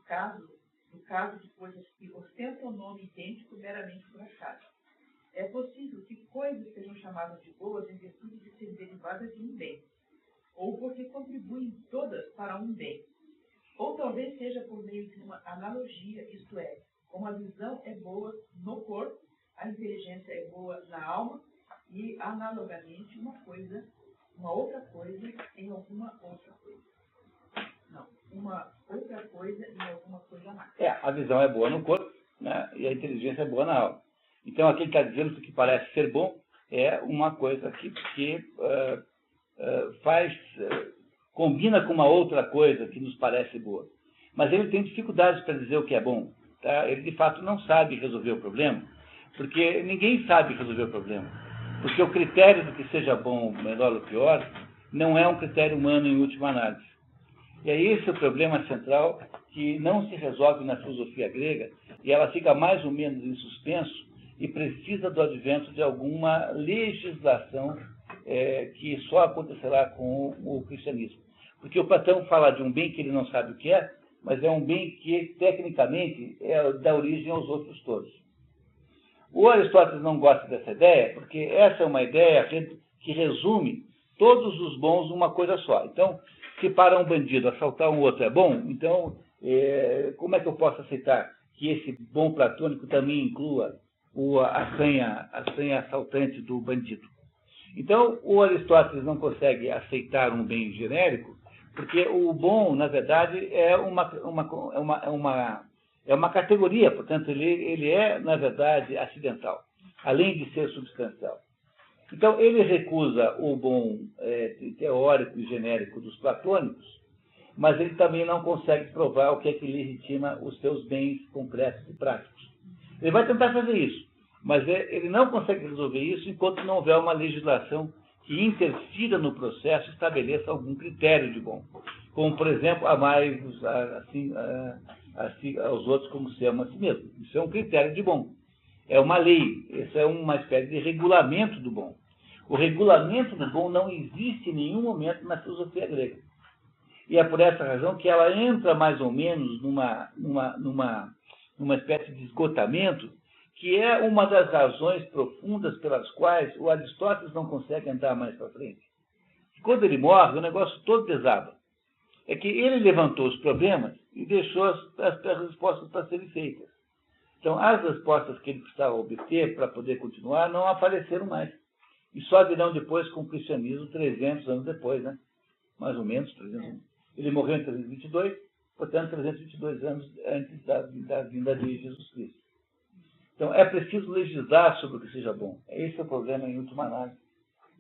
caso de coisas que ostentam nome idêntico meramente por acaso. É possível que coisas sejam chamadas de boas em virtude de serem derivadas de um bem, ou porque contribuem todas para um bem. Ou talvez seja por meio de uma analogia, isto é, como a visão é boa no corpo, a inteligência é boa na alma, e analogamente uma outra coisa em alguma outra coisa. Não, uma outra coisa em alguma coisa mais. A visão é boa no corpo, né, e a inteligência é boa na alma. Então, aqui ele está dizendo que o que parece ser bom é uma coisa que combina com uma outra coisa que nos parece boa. Mas ele tem dificuldades para dizer o que é bom. Tá? Ele, de fato, não sabe resolver o problema, Porque ninguém sabe resolver o problema. Porque o critério do que seja bom, melhor ou pior, não é um critério humano em última análise. E é esse o problema central que não se resolve na filosofia grega, e ela fica mais ou menos em suspenso e precisa do advento de alguma legislação que só acontecerá com o cristianismo. Porque o Platão fala de um bem que ele não sabe o que é, mas é um bem que, tecnicamente, dá origem aos outros todos. O Aristóteles não gosta dessa ideia, porque essa é uma ideia que resume todos os bons numa coisa só. Então, se para um bandido assaltar um outro é bom, então, como é que eu posso aceitar que esse bom platônico também inclua a sanha assaltante do bandido? Então, o Aristóteles não consegue aceitar um bem genérico, porque o bom, na verdade, é uma categoria, portanto, ele é, na verdade, acidental, além de ser substancial. Então, ele recusa o bom teórico e genérico dos platônicos, mas ele também não consegue provar o que é que legitima os seus bens concretos e práticos. Ele vai tentar fazer isso, mas ele não consegue resolver isso enquanto não houver uma legislação que interfira no processo e estabeleça algum critério de bom. Como, por exemplo, amai-vos aos outros como se ama a si mesmo. Isso é um critério de bom. É uma lei. Isso é uma espécie de regulamento do bom. O regulamento do bom não existe em nenhum momento na filosofia grega. E é por essa razão que ela entra mais ou menos numa espécie de esgotamento, que é uma das razões profundas pelas quais o Aristóteles não consegue andar mais para frente. Quando ele morre, o negócio todo desaba. É que ele levantou os problemas e deixou as respostas para serem feitas. Então, as respostas que ele precisava obter para poder continuar não apareceram mais. E só virão depois com o cristianismo 300 anos depois, né? Mais ou menos 300 anos. Ele morreu em 322, portanto, 322 anos antes da vinda de Jesus Cristo. Então, é preciso legislar sobre o que seja bom. Esse é o problema em última análise.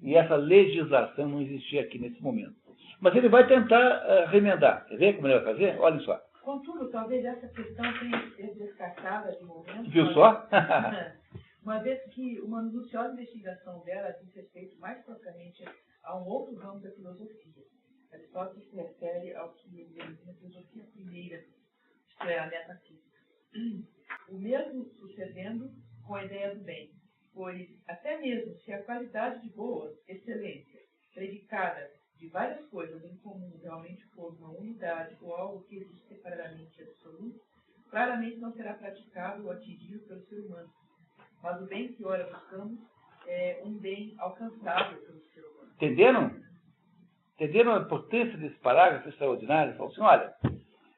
E essa legislação não existia aqui nesse momento. Mas ele vai tentar remendar. Quer ver como ele vai fazer? Olhem só. Contudo, talvez essa questão tenha sido descartada de momento. Viu só? Uma vez que uma minuciosa investigação dela diz respeito mais propriamente a um outro ramo da filosofia. Aristóteles se refere ao que ele denomina filosofia primeira, isto é, a metafísica. O mesmo sucedendo com a ideia do bem, pois até mesmo se a qualidade de boa excelência, predicada de várias coisas em comum, realmente for uma unidade ou algo que existe separadamente absoluto, claramente não será praticado ou atingido pelo ser humano. Mas o bem que ora buscamos é um bem alcançável pelo ser humano. Entenderam? Entenderam a importância desse parágrafo extraordinário? Falam assim, olha,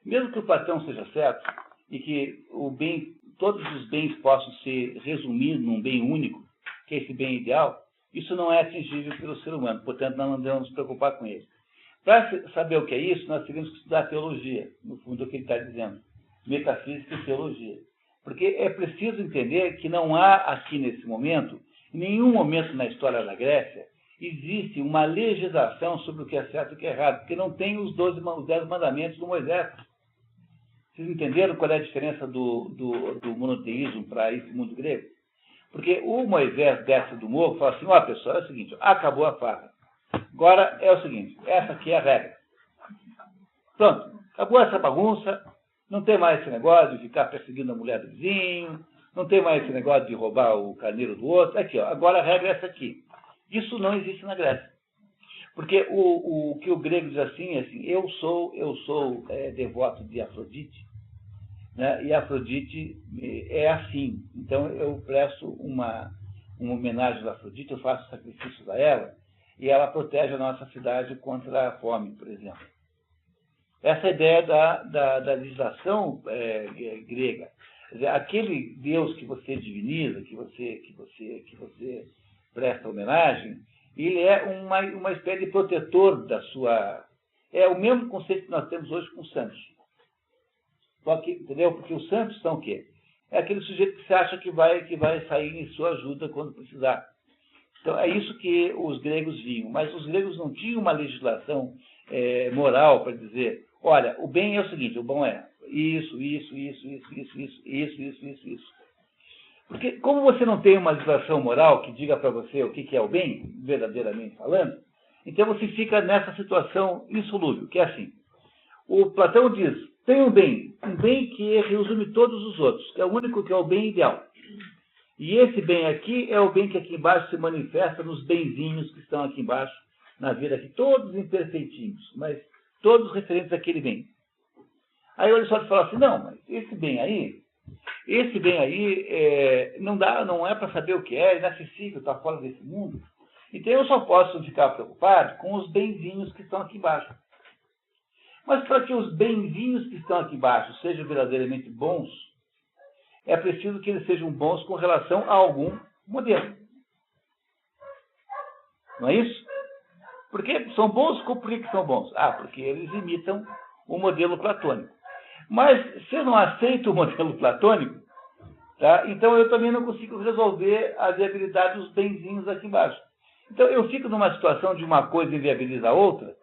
mesmo que o Platão seja certo e que todos os bens possam se resumir num bem único, que é esse bem ideal, isso não é atingível pelo ser humano, portanto, nós não devemos nos preocupar com ele. Para saber o que é isso, nós teríamos que estudar teologia, no fundo, é o que ele está dizendo, metafísica e teologia. Porque é preciso entender que não há aqui nesse momento, em nenhum momento na história da Grécia, existe uma legislação sobre o que é certo e o que é errado, porque não tem os 10 mandamentos do Moisés. Vocês entenderam qual é a diferença do monoteísmo para esse mundo grego? Porque o Moisés desce do morro e fala assim, ó pessoal, é o seguinte, acabou a farra. Agora é o seguinte, essa aqui é a regra. Pronto, acabou essa bagunça, não tem mais esse negócio de ficar perseguindo a mulher do vizinho, não tem mais esse negócio de roubar o carneiro do outro. Aqui, ó, agora a regra é essa aqui. Isso não existe na Grécia. Porque o que o grego diz assim, é assim, eu sou devoto de Afrodite, né? E Afrodite é assim. Então eu presto uma homenagem a Afrodite, eu faço sacrifícios a ela, e ela protege a nossa cidade contra a fome, por exemplo. Essa é a ideia da legislação grega. Quer dizer, aquele Deus que você diviniza, que você presta homenagem, ele é uma espécie de protetor da sua... É o mesmo conceito que nós temos hoje com os santos. Só que, entendeu? Porque os santos são o quê? É aquele sujeito que você acha que vai sair em sua ajuda quando precisar. Então, é isso que os gregos viam. Mas os gregos não tinham uma legislação moral para dizer, olha, o bem é o seguinte, o bom é isso. Porque como você não tem uma legislação moral que diga para você o que é o bem, verdadeiramente falando, então você fica nessa situação insolúvel, que é assim. O Platão diz, tem um bem que resume todos os outros, que é o único que é o bem ideal. E esse bem aqui é o bem que aqui embaixo se manifesta nos benzinhos que estão aqui embaixo, na vida aqui, todos imperfeitinhos, mas todos referentes àquele bem. Aí o Aristóteles fala assim, não, mas esse bem aí não é para saber o que é inacessível, está fora desse mundo. Então eu só posso ficar preocupado com os benzinhos que estão aqui embaixo. Mas para que os benzinhos que estão aqui embaixo sejam verdadeiramente bons, é preciso que eles sejam bons com relação a algum modelo. Não é isso? Porque são bons, por que são bons? Porque eles imitam o modelo platônico. Mas se eu não aceito o modelo platônico, tá? Então eu também não consigo resolver a viabilidade dos benzinhos aqui embaixo. Então eu fico numa situação de uma coisa inviabiliza a outra,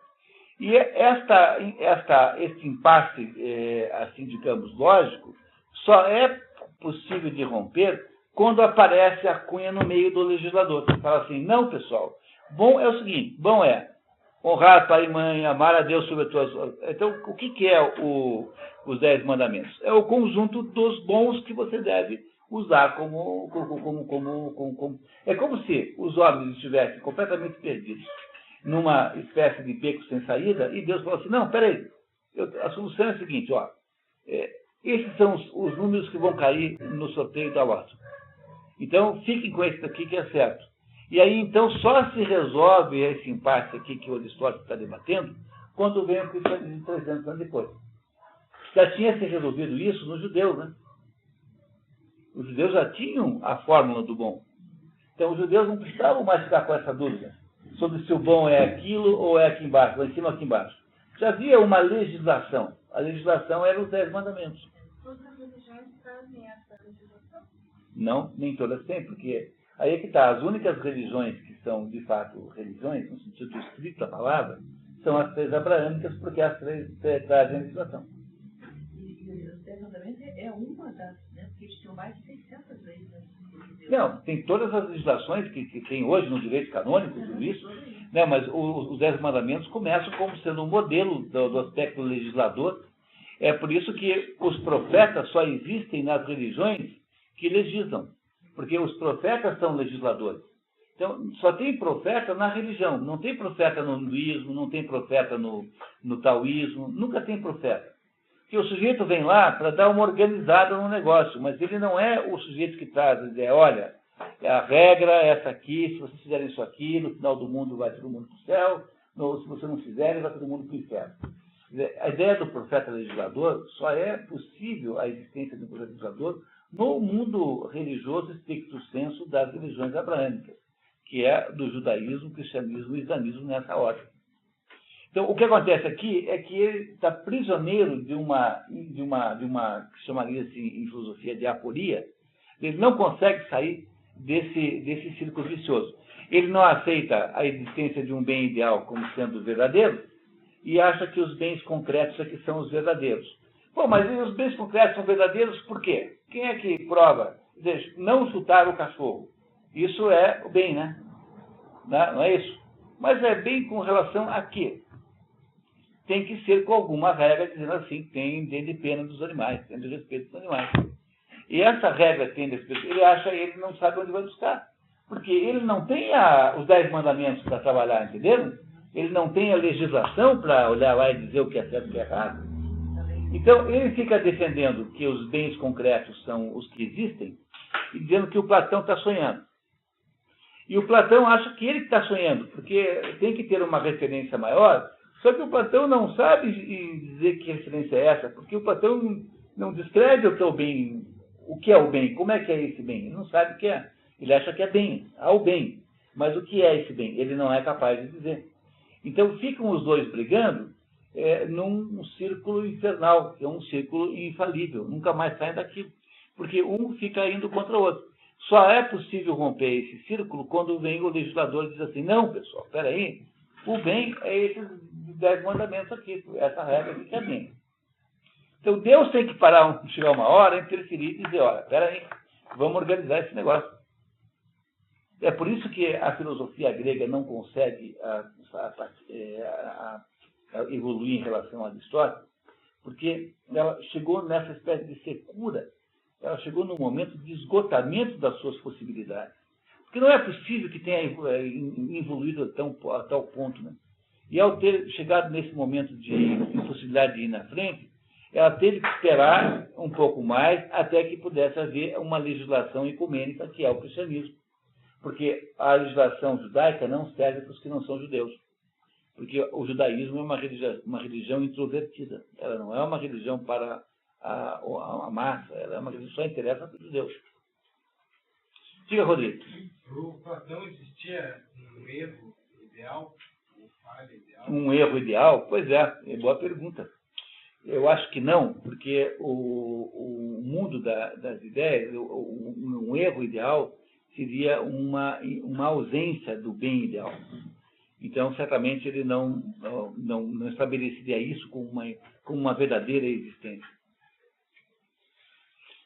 e este impasse, assim digamos, lógico, só é possível de romper quando aparece a cunha no meio do legislador. Você fala assim, não, pessoal, bom é o seguinte, bom é honrar pai e mãe, amar a Deus sobre as tuas... Então, o que é os 10 mandamentos? É o conjunto dos bons que você deve usar como... É como se os homens estivessem completamente perdidos numa espécie de beco sem saída, e Deus falou assim, não, peraí, a solução é a seguinte, esses são os números que vão cair no sorteio da lote. Então, fiquem com esse daqui que é certo. E aí, então, só se resolve esse impasse aqui que o Aristóteles está debatendo quando vem o cristianismo 300 anos depois. Já tinha se resolvido isso nos judeus, né? Os judeus já tinham a fórmula do bom. Então, os judeus não precisavam mais ficar com essa dúvida sobre se o bom é aquilo ou é aqui embaixo, lá em cima ou aqui embaixo. Já havia uma legislação. A legislação era os 10 mandamentos. Todas as religiões trazem essa legislação? Não, nem todas têm, porque aí é que está. As únicas religiões que são, de fato, religiões, no sentido estrito da palavra, são as 3 abraâmicas, porque as 3 trazem a legislação. E os 10 mandamentos é uma das, né? Porque eles tinham mais de 600 leis, né? Não, tem todas as legislações que tem hoje no direito canônico, tudo isso, né, mas os 10 mandamentos começam como sendo um modelo do aspecto legislador. É por isso que os profetas só existem nas religiões que legislam, porque os profetas são legisladores. Então, só tem profeta na religião, não tem profeta no hinduísmo, não tem profeta no taoísmo, nunca tem profeta. Que o sujeito vem lá para dar uma organizada no negócio, mas ele não é o sujeito que traz a ideia, olha, a regra é essa aqui, se vocês fizerem isso aqui, no final do mundo vai todo mundo para o céu, se vocês não fizerem, vai todo mundo para o inferno. A ideia do profeta legislador só é possível a existência do profeta legislador no mundo religioso stricto sensu das religiões abraâmicas, que é do judaísmo, cristianismo e islamismo nessa ordem. Então, o que acontece aqui é que ele está prisioneiro de uma que chamaria-se em filosofia de aporia. Ele não consegue sair desse círculo vicioso. Ele não aceita a existência de um bem ideal como sendo verdadeiro e acha que os bens concretos é que são os verdadeiros. Bom, mas os bens concretos são verdadeiros por quê? Quem é que prova? Veja, não chutar o cachorro. Isso é o bem, né? Não é isso? Mas é bem com relação a quê? Tem que ser com alguma regra, dizendo assim, tem de pena dos animais, tem de respeito dos animais. E essa regra tem de respeito, ele não sabe onde vai buscar. Porque ele não tem os 10 mandamentos para trabalhar, entenderam? Ele não tem a legislação para olhar lá e dizer o que é certo e o que é errado. Então, ele fica defendendo que os bens concretos são os que existem e dizendo que o Platão está sonhando. E o Platão acha que ele está sonhando, porque tem que ter uma referência maior. Só que o Platão não sabe dizer que referência é essa, porque o Platão não descreve o que é o bem, como é que é esse bem. Ele não sabe o que é. Ele acha que é bem, há o bem. Mas o que é esse bem? Ele não é capaz de dizer. Então ficam os dois brigando num círculo infernal, que é um círculo infalível. Nunca mais saem daquilo. Porque um fica indo contra o outro. Só é possível romper esse círculo quando vem o legislador e diz assim, não, pessoal, espera aí, o bem é esses 10 mandamentos aqui, essa regra aqui que é bem. Então Deus tem que parar, chegar uma hora, interferir e dizer, olha, espera aí, vamos organizar esse negócio. É por isso que a filosofia grega não consegue evoluir em relação a Aristóteles, porque ela chegou nessa espécie de secura, ela chegou num momento de esgotamento das suas possibilidades. Porque não é possível que tenha evoluído a tal ponto, né? E ao ter chegado nesse momento de impossibilidade de ir na frente, ela teve que esperar um pouco mais até que pudesse haver uma legislação ecumênica, que é o cristianismo. Porque a legislação judaica não serve para os que não são judeus. Porque o judaísmo é uma religião introvertida. Ela não é uma religião para a massa, ela é uma religião que só interessa para os judeus. Diga, Rodrigo. Para o Platão existia um erro ideal? Falha ideal? Um erro ideal? Pois é boa pergunta. Eu acho que não, porque o mundo das ideias, um erro ideal seria uma ausência do bem ideal. Então, certamente, ele não estabeleceria isso como uma verdadeira existência.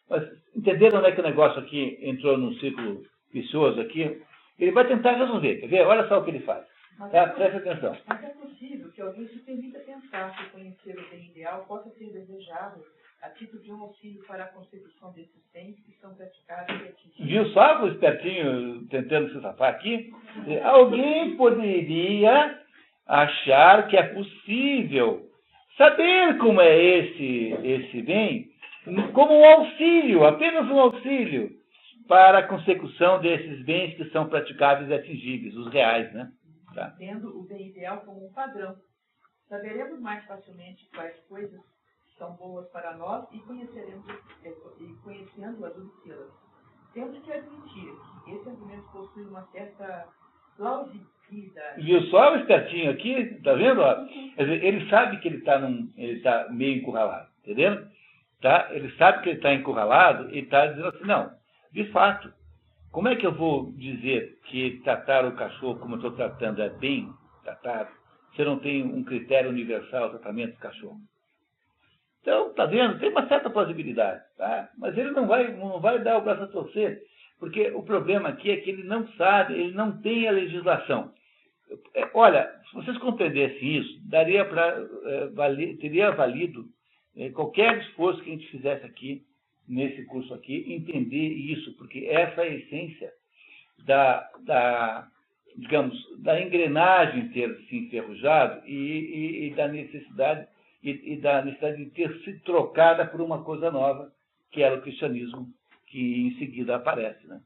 Mas entenderam, né, que o negócio aqui entrou num ciclo vicioso aqui? Ele vai tentar resolver, quer ver? Olha só o que ele faz. Tá? Presta atenção. Mas é possível que alguém se permita pensar que conhecer o bem ideal possa ser desejável a título de um auxílio para a consecução desses bens que são praticados e atingidos. Viu só o espertinho tentando se safar aqui? Alguém poderia achar que é possível saber como é esse bem como um auxílio, apenas um auxílio para a consecução desses bens que são praticáveis e atingíveis, os reais, né? Tá. Tendo o bem ideal como um padrão, saberemos mais facilmente quais coisas são boas para nós e conhecendo-as, obtê-las. Temos que admitir que esse argumento possui uma certa plausibilidade. Viu só o espertinho aqui? Tá vendo? Quer dizer, ele sabe que ele está meio encurralado, entendeu? Tá? Ele sabe que ele está encurralado e está dizendo assim, não, de fato, como é que eu vou dizer que tratar o cachorro como eu estou tratando é bem tratado, se eu não tenho um critério universal de tratamento do cachorro? Então, está vendo? Tem uma certa plausibilidade, tá? Mas ele não vai dar o braço a torcer, porque o problema aqui é que ele não sabe, ele não tem a legislação. Olha, se vocês compreendessem isso, teria valido qualquer esforço que a gente fizesse aqui, nesse curso aqui, entender isso, porque essa é a essência da engrenagem ter se enferrujado e da necessidade de ter se trocada por uma coisa nova, que era o cristianismo, que em seguida aparece, né?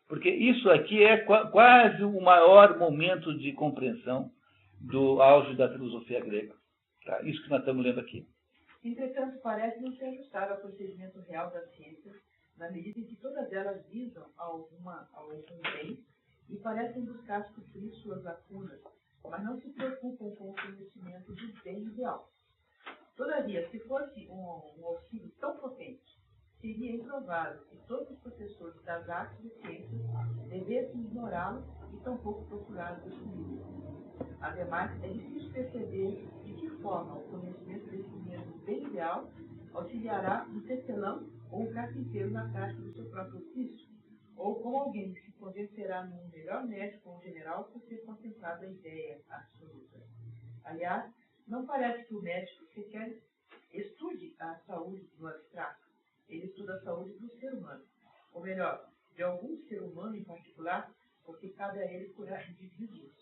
Porque isso aqui é quase o maior momento de compreensão do auge da filosofia grega. Tá? Isso que nós estamos lendo aqui. Entretanto, parece não se ajustar ao procedimento real das ciências, na medida em que todas elas visam a algum bem e parecem buscar suprir suas lacunas, mas não se preocupam com o conhecimento do bem ideal. Todavia, se fosse um auxílio tão potente, seria improvável que todos os professores das artes e ciências devessem ignorá-lo e tampouco procurá-lo destruí-lo. Ademais, é difícil perceber de que forma o conhecimento desse mesmo bem ideal auxiliará um tecelão ou um carpinteiro na prática do seu próprio ofício, ou como alguém que se convencerá num melhor médico ou general por ter contemplado a ideia absoluta. Aliás, não parece que o médico sequer estude a saúde do abstrato, ele estuda a saúde do ser humano, ou melhor, de algum ser humano em particular, porque cabe a ele curar indivíduos.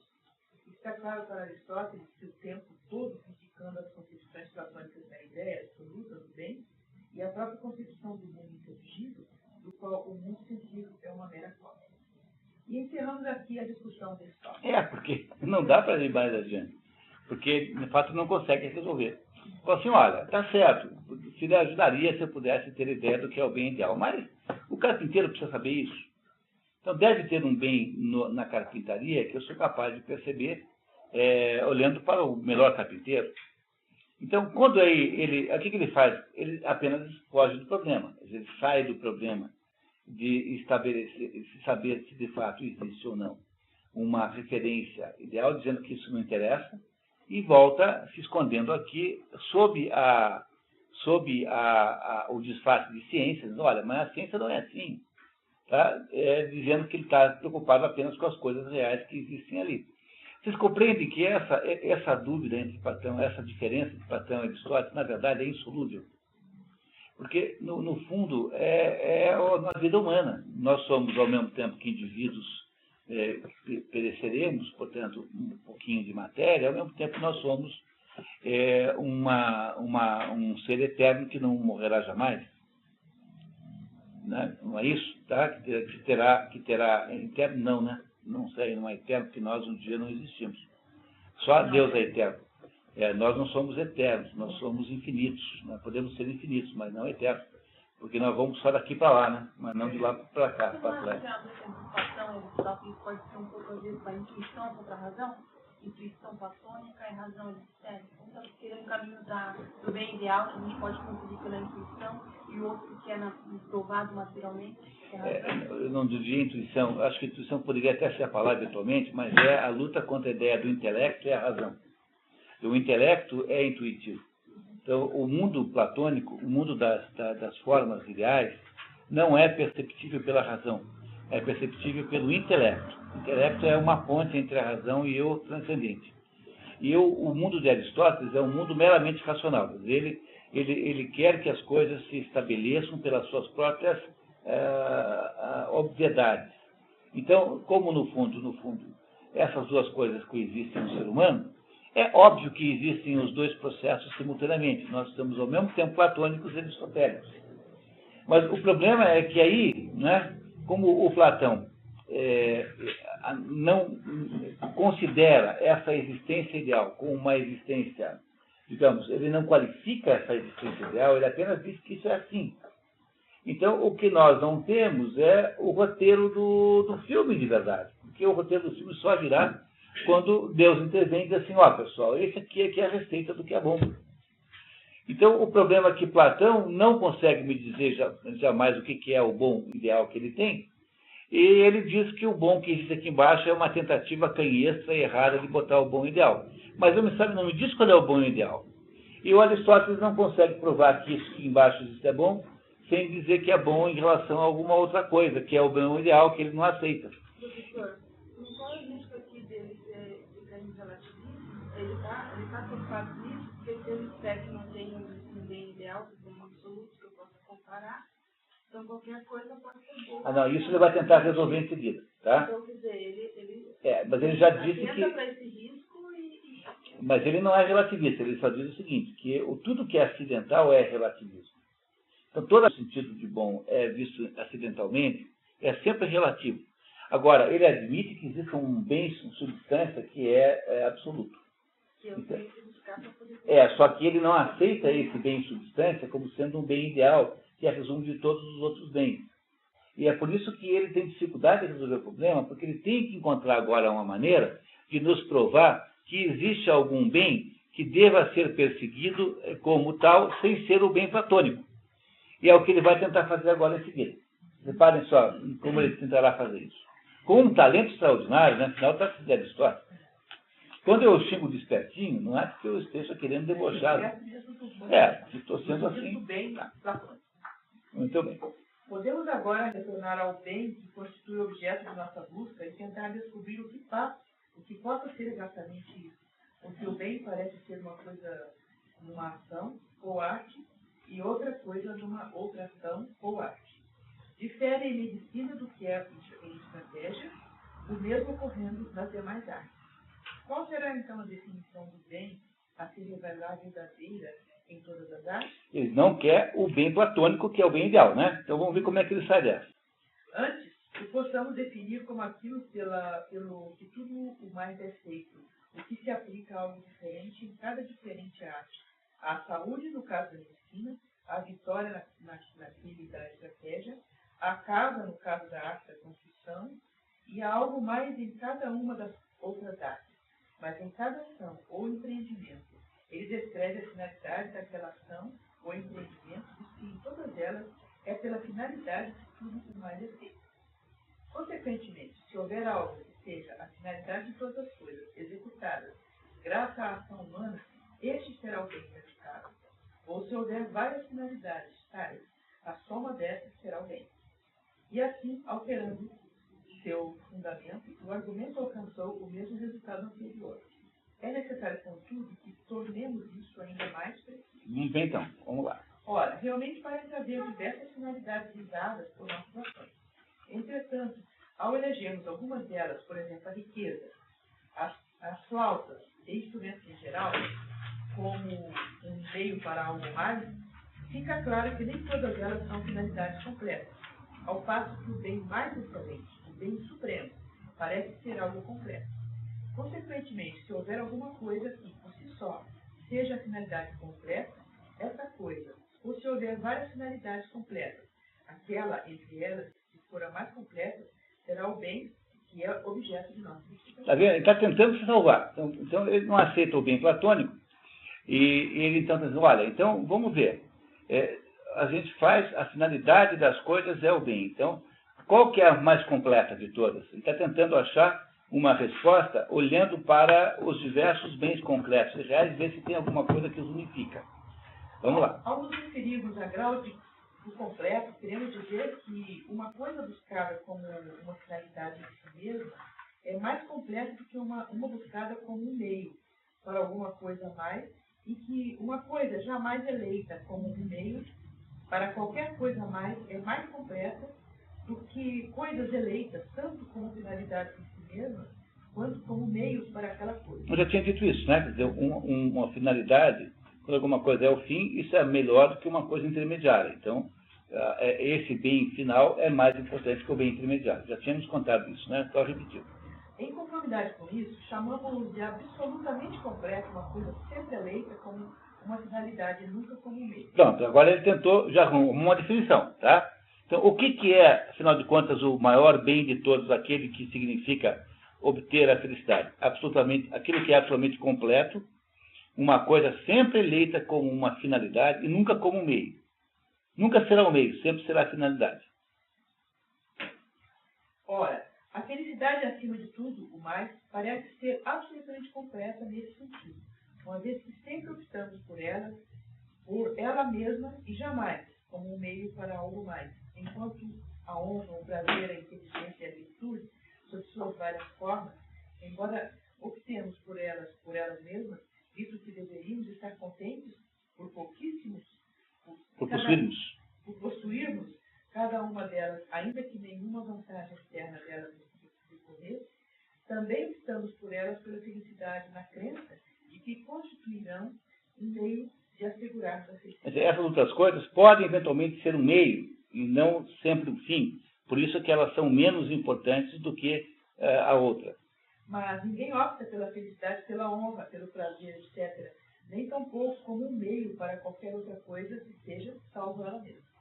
Está claro para Aristóteles que o tempo todo criticando as concepções platônicas da ideia absoluta do bem e a própria concepção do mundo intangível, do qual o mundo sensível é uma mera cópia. E encerramos aqui a discussão desse tópico. Porque não dá para ir mais adiante. Porque, de fato, não consegue resolver. Então, assim, olha, tá certo, se lhe ajudaria se eu pudesse ter ideia do que é o bem ideal, mas o carpinteiro precisa saber isso. Então, deve ter um bem na carpintaria que eu sou capaz de perceber olhando para o melhor carpinteiro. Então, quando o que ele faz? Ele apenas foge do problema. Ele sai do problema de estabelecer, saber se de fato existe ou não uma referência ideal, dizendo que isso não interessa, e volta se escondendo aqui sob o disfarce de ciência, dizendo, olha, mas a ciência não é assim. tá? Dizendo que ele está preocupado apenas com as coisas reais que existem ali. Vocês compreendem que essa dúvida entre Platão, essa diferença entre Platão e Aristóteles, na verdade, é insolúvel? Porque, no fundo, é a vida humana. Nós somos, ao mesmo tempo que indivíduos pereceremos, portanto, um pouquinho de matéria, ao mesmo tempo nós somos um ser eterno que não morrerá jamais. Né? Não é isso? Tá? Que terá eterno, não, né? Não sei, não é eterno, porque nós um dia não existimos. Só Deus é eterno. Nós não somos eternos, nós somos infinitos. Nós podemos ser infinitos, mas não eternos. Porque nós vamos só daqui para lá, né? Mas não de lá para cá, para trás. Pode ser um pouco, às vezes, da intuição contra a razão? Intuição platônica e razão aristotérica. Um está querendo o caminho do bem ideal, que a gente pode conseguir pela intuição, e o outro que é provado materialmente. Eu não diria intuição, acho que intuição poderia até ser a palavra atualmente, mas é a luta contra a ideia do intelecto e a razão. O intelecto é intuitivo. Então, o mundo platônico, o mundo das formas ideais, não é perceptível pela razão, é perceptível pelo intelecto. O intelecto é uma ponte entre a razão e o transcendente. E o mundo de Aristóteles é um mundo meramente racional. Ele quer que as coisas se estabeleçam pelas suas próprias obviedades. Então, como no fundo, essas duas coisas coexistem no ser humano, é óbvio que existem os dois processos simultaneamente. Nós estamos ao mesmo tempo platônicos e aristotélicos. Mas o problema é que aí, né, como o Platão não considera essa existência ideal como uma existência, digamos, ele não qualifica essa existência ideal, ele apenas diz que isso é assim. Então, o que nós não temos é o roteiro do filme de verdade. Porque o roteiro do filme só virá quando Deus intervém e diz assim, pessoal, esse aqui é a receita do que é bom. Então, o problema é que Platão não consegue me dizer jamais o que é o bom ideal que ele tem, e ele diz que o bom que existe aqui embaixo é uma tentativa canhestra e errada de botar o bom ideal. Mas não me diz qual é o bom ideal. E o Aristóteles não consegue provar que isso que embaixo existe é bom, sem dizer que é bom em relação a alguma outra coisa, que é o bom ideal, que ele não aceita. Professor, não qual é o risco aqui dele ser relativismo? Ele está preocupado nisso, porque se ele disser que não tem um bem ideal, um absoluto que eu possa comparar, então qualquer coisa pode ser boa. Não, isso ele vai tentar resolver em seguida, tá? Então, quer dizer, ele mas ele já disse que... para esse risco Mas ele não é relativista, ele só diz o seguinte, que tudo que é acidental é relativismo. Então, todo sentido de bom é visto acidentalmente, é sempre relativo. Agora, ele admite que existe um bem, uma substância que é absoluto. Que eu tenho que buscar para poder... Só que ele não aceita esse bem substância como sendo um bem ideal, que é resumo de todos os outros bens. E é por isso que ele tem dificuldade de resolver o problema, porque ele tem que encontrar agora uma maneira de nos provar que existe algum bem que deva ser perseguido como tal, sem ser o bem platônico. E é o que ele vai tentar fazer agora em seguida. Reparem só como ele tentará fazer isso. Com um talento extraordinário, né? Afinal, está se Aristóteles. Quando eu xingo de espertinho, não é porque eu esteja querendo debochar. Estou sendo assim. Muito bem. Podemos agora retornar ao bem que constitui o objeto de nossa busca e tentar descobrir o que possa ser exatamente isso. Porque o bem parece ser uma coisa, uma ação ou arte, e outra coisa numa outra ação ou arte. Difere em medicina do que é em estratégia, o mesmo ocorrendo nas demais artes. Qual será então a definição do bem a se revelar verdadeira em todas as artes? Ele não quer o bem platônico, que é o bem ideal, né? Então vamos ver como é que ele sai dessa. Antes, que possamos definir como aquilo pelo que tudo o mais é feito, o que se aplica a algo diferente em cada diferente arte. A saúde, no caso da medicina, a vitória naquele da estratégia, a casa, no caso da arte da construção, e há algo mais em cada uma das outras artes. Mas em cada ação ou empreendimento, ele descreve a finalidade daquela ação ou empreendimento, e se em todas elas é pela finalidade que tudo o mais é feito. Consequentemente, se houver algo que seja a finalidade de todas as coisas executadas graças à ação humana, este será o bem praticado. Ou se houver várias finalidades tais, a soma dessas será o bem. e assim, alterando seu fundamento, o argumento alcançou o mesmo resultado anterior. É necessário, contudo, que tornemos isso ainda mais preciso. Vamos ver então, vamos lá. Ora, realmente parece haver diversas finalidades visadas por nossas ações. Entretanto, ao elegermos algumas delas, por exemplo, a riqueza, as flautas e instrumentos em geral, como um meio para algo mais, fica claro que nem todas elas são finalidades completas, ao passo que o bem mais excelente, o bem supremo, parece ser algo completo. Consequentemente, se houver alguma coisa que, por si só, seja a finalidade completa, essa coisa, ou se houver várias finalidades completas, aquela entre elas, se for a mais completa, será o bem que é objeto de nossa justificação. Está vendo? Ele está tentando se salvar. Então, ele não aceita o bem platônico. E ele então está dizendo, olha, então vamos ver. A gente faz, a finalidade das coisas é o bem. Então, qual que é a mais completa de todas? Ele está tentando achar uma resposta olhando para os diversos bens concretos e reais e ver se tem alguma coisa que os unifica. Vamos lá. Ao nos referirmos a grau do completo, queremos dizer que uma coisa buscada como uma finalidade de si mesma é mais completa do que uma buscada como um meio para alguma coisa a mais, e que uma coisa jamais eleita como um meio para qualquer coisa a mais é mais completa do que coisas eleitas tanto como finalidade de si mesma, quanto como meios para aquela coisa. Eu já tinha dito isso, né? Quer dizer, uma finalidade, quando alguma coisa é o fim, isso é melhor do que uma coisa intermediária. Então, esse bem final é mais importante que o bem intermediário. Já tínhamos contado isso, né? Só repetir. Em conformidade com isso, chamamos de absolutamente completa uma coisa sempre eleita como uma finalidade e nunca como um meio. Pronto, agora ele tentou, já arrumou uma definição, tá? Então, o que é, afinal de contas, o maior bem de todos, aquele que significa obter a felicidade? Absolutamente, aquilo que é absolutamente completo, uma coisa sempre eleita como uma finalidade e nunca como um meio. Nunca será o meio, sempre será a finalidade. Ora, a felicidade, acima de tudo, o mais, parece ser absolutamente completa nesse sentido, uma vez que sempre optamos por ela mesma e jamais como um meio para algo mais, enquanto a honra, o prazer, a inteligência e a virtude, sob suas várias formas, embora optemos por elas mesmas, visto que deveríamos estar contentes por pouquíssimos, por possuirmos cada uma delas, ainda que nenhuma vantagem externa delas decorresse, também optamos por elas pela felicidade na crença de que constituirão um meio de assegurar a felicidade. Essas outras coisas podem eventualmente ser um meio e não sempre um fim. Por isso que elas são menos importantes do que a outra. Mas ninguém opta pela felicidade, pela honra, pelo prazer, etc., nem tampouco como um meio para qualquer outra coisa que seja salvo ela mesma.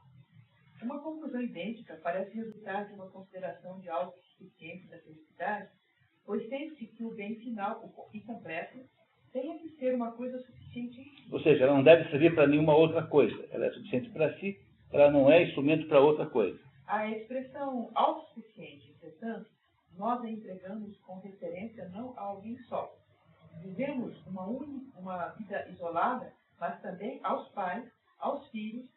Uma conclusão idêntica parece resultar de uma consideração de autossuficiência da felicidade, pois sente-se que o bem final e completo tenha que ser uma coisa suficiente em si. Ou seja, ela não deve servir para nenhuma outra coisa. Ela é suficiente para si, ela não é instrumento para outra coisa. A expressão autossuficiente, entretanto, nós a empregamos com referência não a alguém só. Vivemos uma vida isolada, mas também aos pais, aos filhos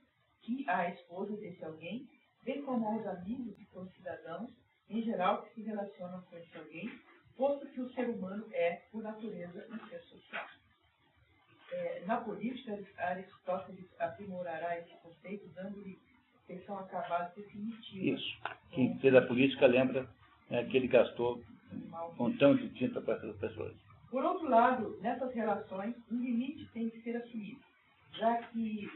e à esposa desse alguém, bem como aos amigos e concidadãos, em geral, que se relacionam com esse alguém, posto que o ser humano é, por natureza, um ser social. Na política, Aristóteles aprimorará esse conceito, dando-lhe seção acabada definitiva. Isso. Quem fez a política lembra que ele gastou um montão de tinta para essas pessoas. Por outro lado, nessas relações, um limite tem que ser assumido, já que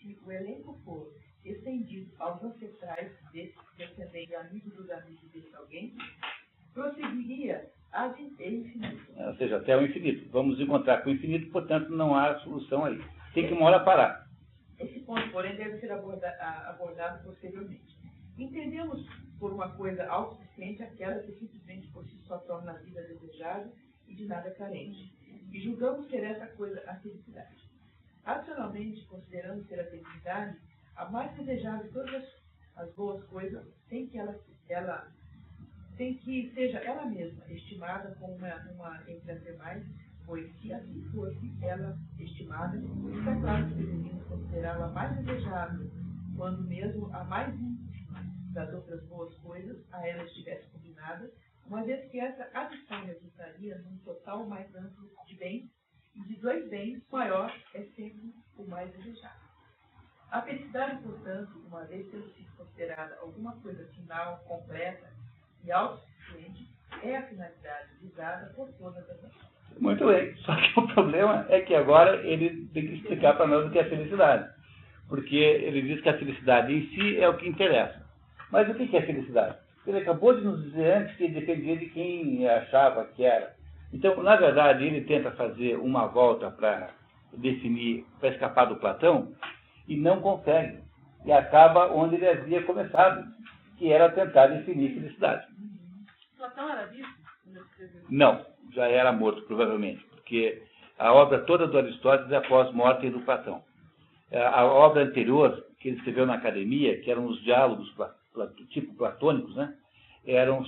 se o elenco for estendido aos ancestrais desse descendente amigo dos amigos desse alguém, prosseguiria ad infinito. Ou seja, até o infinito. Vamos encontrar com o infinito, portanto, não há solução aí. Tem que uma hora parar. Esse ponto, porém, deve ser abordado posteriormente. Entendemos por uma coisa autossuficiente aquela que simplesmente por si só torna a vida desejável e de nada carente. E julgamos ser essa coisa a felicidade. Racionalmente, considerando ser a felicidade a mais desejável de todas as boas coisas, sem que seja ela mesma estimada como uma entre as demais, pois se assim fosse ela estimada, está claro que deveríamos considerá-la mais desejável, quando mesmo a mais a ela estivesse combinada, uma vez que essa adição resultaria num total mais amplo de bens, e de dois bens, o maior é sempre o mais desejado. A felicidade, portanto, uma vez tendo sido considerada alguma coisa final, completa e autossuficiente, é a finalidade visada por todas as ações. Muito bem. Só que o problema é que agora ele tem que explicar para nós o que é felicidade. Porque ele diz que a felicidade em si é o que interessa. Mas o que é felicidade? Ele acabou de nos dizer antes que dependia de quem achava que era. Então, na verdade, ele tenta fazer uma volta para definir, para escapar do Platão, e não consegue. E acaba onde ele havia começado, que era tentar definir felicidade. Platão era vivo? Quando ele escreveu? Não, já era morto, provavelmente, porque a obra toda do Aristóteles é após morte do Platão. A obra anterior, que ele escreveu na academia, que eram os diálogos tipo platônicos, né?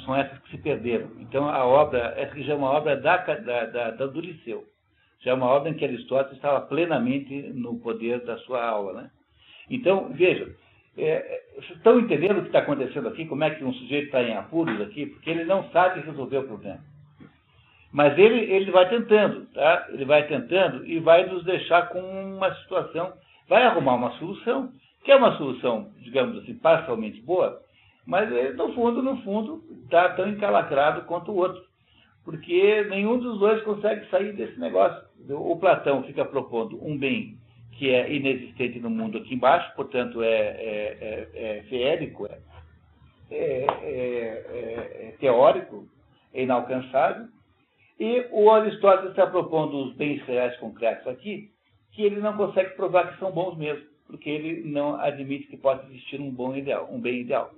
São essas que se perderam. Então, a obra, essa já é uma obra do Liceu. Já é uma obra em que Aristóteles estava plenamente no poder da sua aula, né? Então, veja, estão entendendo o que está acontecendo aqui? Como é que um sujeito está em apuros aqui? Porque ele não sabe resolver o problema. Mas ele vai tentando, tá? Ele vai tentando e vai nos deixar com uma situação, vai arrumar uma solução, que é uma solução, digamos assim, parcialmente boa, mas no fundo, está tão encalacrado quanto o outro. Porque nenhum dos dois consegue sair desse negócio. O Platão fica propondo um bem que é inexistente no mundo aqui embaixo, portanto é feérico, é teórico, é inalcançável. E o Aristóteles está propondo os bens reais concretos aqui, que ele não consegue provar que são bons mesmo, porque ele não admite que possa existir um bem ideal.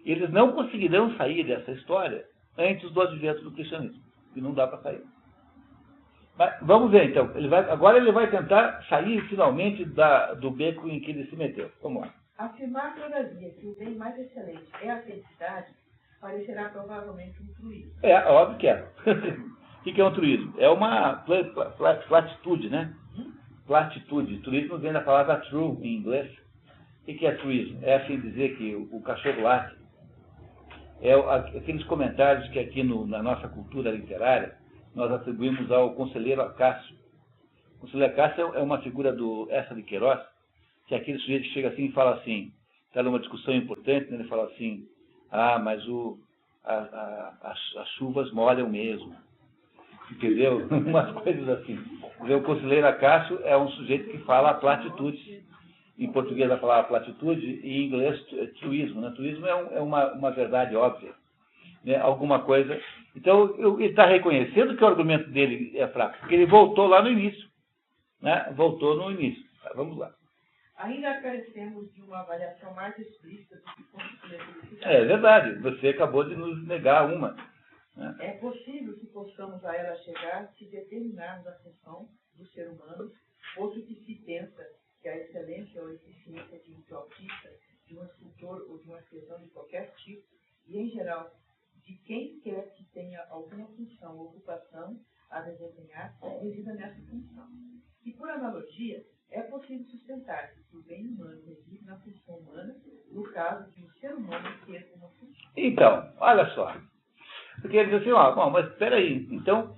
Eles não conseguirão sair dessa história antes do advento do cristianismo, e não dá para sair. Mas vamos ver, então. Agora ele vai tentar sair, finalmente, do beco em que ele se meteu. Vamos lá. Afirmar, todavia, que o bem mais excelente é a felicidade, parecerá provavelmente um truísmo. Óbvio que é. O que é um truísmo? É uma platitude, né? Platitude. Truísmo vem da palavra true, em inglês. O que é truísmo? É assim dizer que o cachorro late. Aqueles comentários que aqui na nossa cultura literária nós atribuímos ao conselheiro Acácio. O conselheiro Acácio é uma figura do Eça de Queiroz, que é aquele sujeito que chega assim e fala assim, está numa discussão importante, né, ele fala assim, mas as chuvas molham mesmo. Entendeu? Umas coisas assim. O conselheiro Acácio é um sujeito que fala platitude. Em português a palavra platitude, e em inglês truísmo. Né? Truísmo é uma verdade óbvia. Né? Alguma coisa. Então, ele está reconhecendo que o argumento dele é fraco, porque ele voltou lá no início. Né? Voltou no início. Vamos lá. Ainda carecemos de uma avaliação mais explícita do que constitui a felicidade. É verdade. Você acabou de nos negar uma. Né? É possível que possamos a ela chegar se determinarmos a função do ser humano, outro que se pensa que a excelência ou eficiência de um flautista, de um escultor ou de um artesão de qualquer tipo, e em geral, de quem quer que tenha alguma função ou ocupação a desempenhar, resida nessa função. E por analogia, é possível sustentar que o bem humano reside na função humana, no caso de um ser humano ter uma função. Então, olha só. Porque ele diz assim, bom, mas espera aí, então,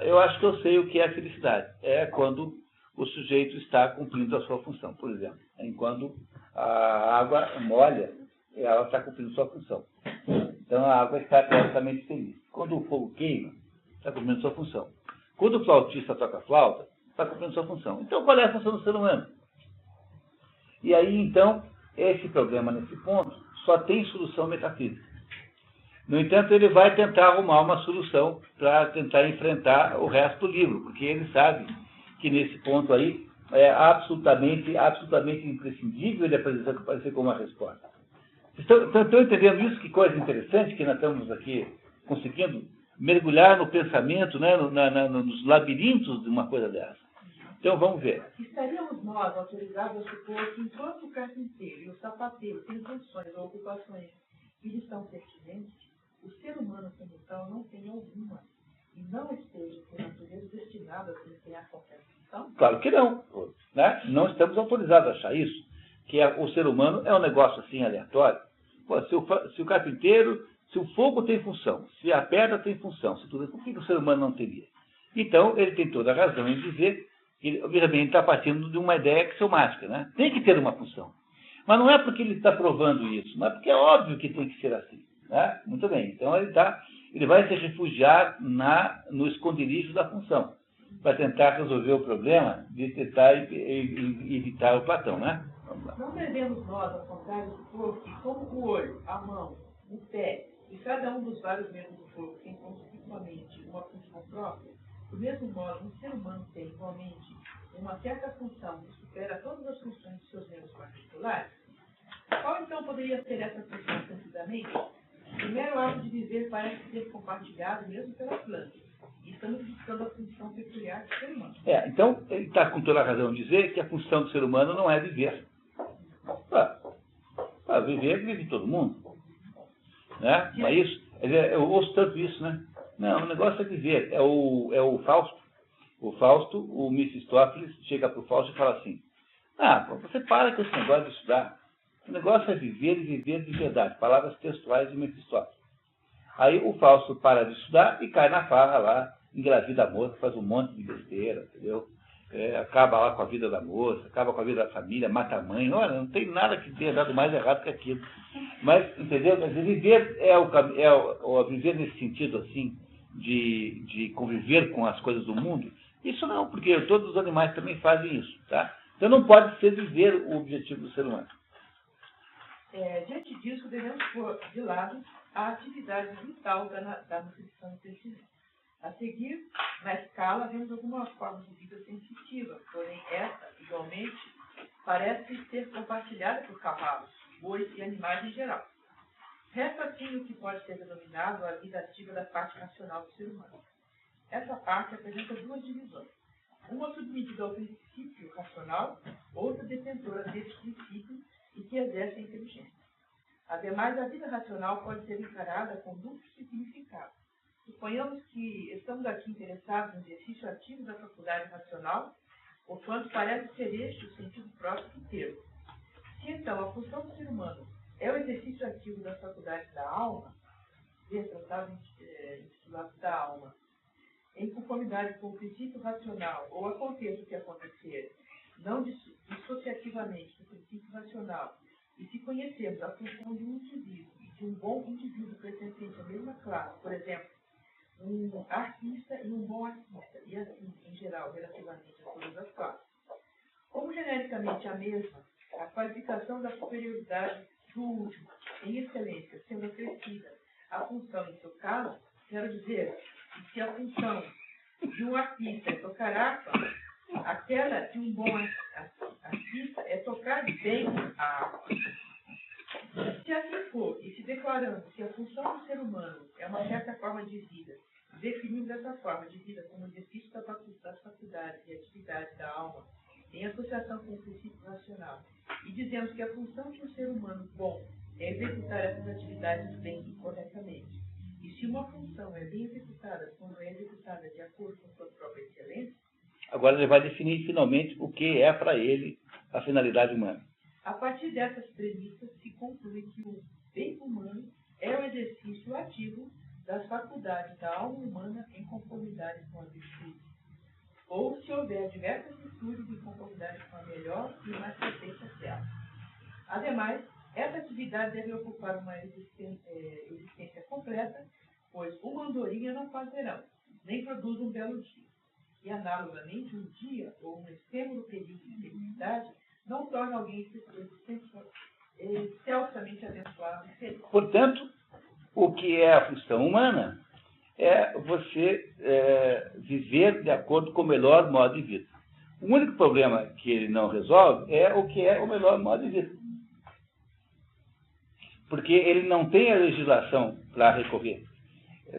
eu acho que eu sei o que é a felicidade. É quando o sujeito está cumprindo a sua função, por exemplo. Enquanto a água molha, ela está cumprindo sua função. Então a água está perfeitamente feliz. Quando o fogo queima, está cumprindo sua função. Quando o flautista toca flauta, está cumprindo sua função. Então qual é a função do ser humano? E aí, então, esse problema, nesse ponto, só tem solução metafísica. No entanto, ele vai tentar arrumar uma solução para tentar enfrentar o resto do livro, porque ele sabe que nesse ponto aí é absolutamente imprescindível ele aparecer como uma resposta. Estão entendendo isso? Que coisa interessante que nós estamos aqui conseguindo mergulhar no pensamento, né, nos labirintos de uma coisa dessa. Então, vamos ver. Estaríamos nós autorizados a supor que enquanto o carpinteiro e o sapateiro têm funções ou ocupações que lhes são pertinentes, o ser humano como tal não tem alguma e não esteja, por natureza, destinado a desempenhar qualquer função? Claro que não. Né? Não estamos autorizados a achar isso. Que o ser humano é um negócio assim aleatório, Pô, se o carpinteiro, se o fogo tem função, se a pedra tem função, se tudo, por que o ser humano não teria? Então, ele tem toda a razão em dizer que, obviamente, ele está partindo de uma ideia axiomática, né? Tem que ter uma função. Mas não é porque ele está provando isso, mas porque é óbvio que tem que ser assim. Né? Muito bem, então ele vai se refugiar no esconderijo da função, para tentar resolver o problema de tentar evitar o Platão, né? Vamos lá. Não devemos nós, ao contrário do corpo, que como o olho, a mão, o pé e cada um dos vários membros do corpo tem constitutivamente uma função própria, do mesmo modo, um ser humano tem igualmente uma certa função que supera todas as funções de seus membros particulares? Qual então poderia ser essa função precisamente? O mero ato de viver parece ser compartilhado mesmo pelas plantas. E estamos buscando a função peculiar do ser humano. Então, ele está com toda a razão em dizer que a função do ser humano não é viver. Para viver, vive todo mundo. Né? Não é isso? Eu ouço tanto isso, né? Não, o negócio é viver. É o Fausto. O Fausto, o Mefistófeles, chega para o Fausto e fala assim: você para com esse negócio de estudar. O negócio é viver e viver de verdade. Palavras textuais de Mefistófeles. Aí o Fausto para de estudar e cai na farra lá, engravida a moça, faz um monte de besteira, entendeu? Acaba lá com a vida da moça, acaba com a vida da família, mata a mãe. Olha, não tem nada que tenha dado mais errado que aquilo. Mas, entendeu? Quer dizer, viver viver nesse sentido, assim, de conviver com as coisas do mundo, isso não, porque todos os animais também fazem isso, tá? Então não pode ser viver o objetivo do ser humano. Diante disso, devemos pôr de lado a atividade vital da nutrição intestinal. A seguir, na escala, vemos algumas formas de vida sensitiva, porém essa, igualmente, parece ser compartilhada por cavalos, bois e animais em geral. Resta assim o que pode ser denominado a vida ativa da parte racional do ser humano. Essa parte apresenta duas divisões. Uma submetida ao princípio racional, outra detentora desse princípio e que exerce a inteligência. Ademais, a vida racional pode ser encarada com duplo significado. Suponhamos que estamos aqui interessados no exercício ativo da faculdade racional, porquanto parece ser este o sentido próprio do termo. Se então a função do ser humano é o exercício ativo das faculdades da alma, tratado intitulado da alma, em conformidade com o princípio racional, ou aconteça o que acontecer, não dissociativamente do princípio racional, e se conhecermos a função de um indivíduo e de um bom indivíduo pertencente à mesma classe, por exemplo, um artista e um bom artista, e assim, em geral, relativamente a todas as classes. Como genericamente a mesma, a qualificação da superioridade do último em excelência sendo acrescida à função em seu caso, quero dizer que se a função de um artista é tocar harpa, aquela de um bom artista é tocar bem a harpa. Se assim for, e se declarando que a função do ser humano é uma certa forma de vida, definimos essa forma de vida como exercício das faculdades e atividades da alma, em associação com o princípio racional, e dizemos que a função de um ser humano bom é executar essas atividades bem e corretamente. E se uma função é bem executada quando é executada de acordo com sua própria excelência, agora ele vai definir finalmente o que é para ele a finalidade humana. A partir dessas premissas se conclui que o bem humano é o exercício ativo das faculdades da alma humana em conformidade com a virtude, ou se houver diversas virtudes em conformidade com a melhor e mais perfeita dela. Ademais, essa atividade deve ocupar uma existência completa, pois uma andorinha não faz verão, nem produz um belo dia. E, analogamente, um dia ou um efêmero período de felicidade não torna alguém excelsamente abençoado e feliz. Portanto, o que é a função humana é você viver de acordo com o melhor modo de vida. O único problema que ele não resolve é o que é o melhor modo de vida. Porque ele não tem a legislação para recorrer.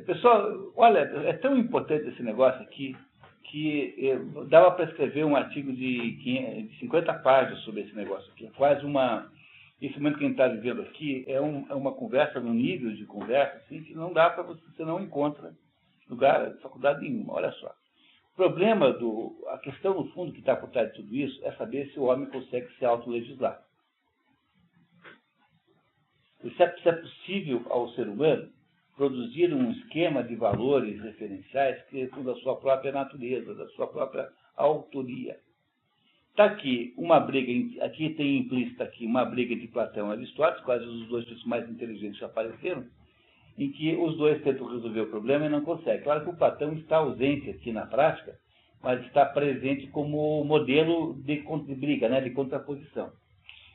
Pessoal, olha, é tão importante esse negócio aqui que dava para escrever um artigo de 50 páginas sobre esse negócio aqui. Esse momento que a gente está vivendo aqui é uma conversa, num nível de conversa assim, que não dá para você não encontra lugar, faculdade nenhuma. Olha só. O problema, a questão no fundo que está por trás de tudo isso é saber se o homem consegue se autolegislar. Se é possível ao ser humano produzir um esquema de valores referenciais que são da sua própria natureza, da sua própria autoria. Está aqui uma briga, aqui tem implícita aqui uma briga entre Platão e Aristóteles, quase os dois mais inteligentes já apareceram, em que os dois tentam resolver o problema e não conseguem. Claro que o Platão está ausente aqui na prática, mas está presente como modelo de briga, né, de contraposição.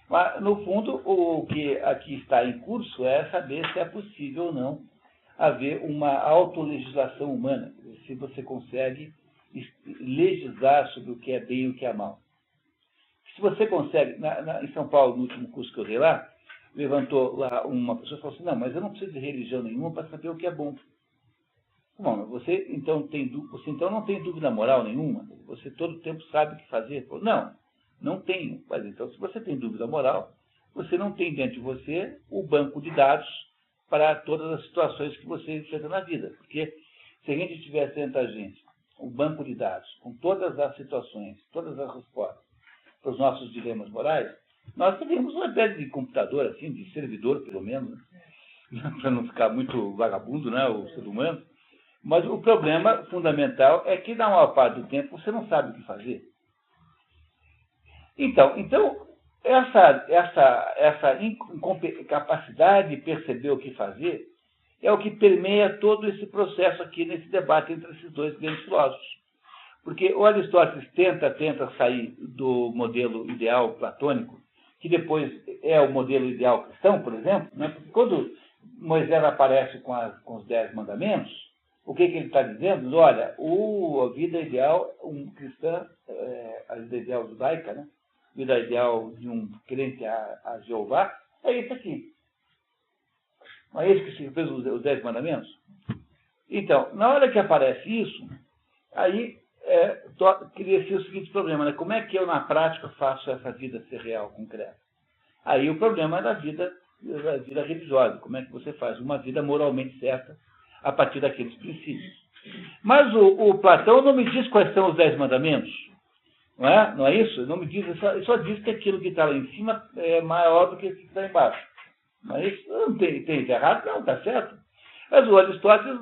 Mas, no fundo, o que aqui está em curso é saber se é possível ou não haver uma autolegislação humana, se você consegue legislar sobre o que é bem e o que é mal. Se você consegue, em São Paulo, no último curso que eu dei lá, levantou lá uma pessoa e falou assim, não, mas eu não preciso de religião nenhuma para saber o que é bom. Bom, você então não tem dúvida moral nenhuma? Você todo o tempo sabe o que fazer? Falou, não tenho. Mas então, se você tem dúvida moral, você não tem dentro de você o banco de dados para todas as situações que você enfrenta na vida. Porque se a gente tivesse dentro da gente o banco de dados com todas as situações, todas as respostas para os nossos dilemas morais, nós teríamos uma espécie de computador, assim, de servidor, pelo menos, né? Para não ficar muito vagabundo, né, o ser humano. Mas o problema fundamental é que, na maior parte do tempo, você não sabe o que fazer. Então essa incapacidade de perceber o que fazer é o que permeia todo esse processo aqui, nesse debate entre esses dois grandes filósofos. Porque o Aristóteles tenta sair do modelo ideal platônico, que depois é o modelo ideal cristão, por exemplo, né? Porque quando Moisés aparece com os 10 mandamentos, o que ele está dizendo? Olha, a vida ideal, cristã, a vida ideal judaica, né? A vida ideal de um crente a Jeová, é isso aqui. Não é isso que fez os 10 mandamentos? Então, na hora que aparece isso, aí cria-se o seguinte problema, né? Como é que eu, na prática, faço essa vida ser real, concreta? Aí o problema é da vida religiosa. Como é que você faz uma vida moralmente certa a partir daqueles princípios? Mas o Platão não me diz quais são os 10 mandamentos. Não é isso? Não me diz, ele só diz que aquilo que está lá em cima é maior do que o que está embaixo. Mas não tem errado? Não, está certo. Mas o Aristóteles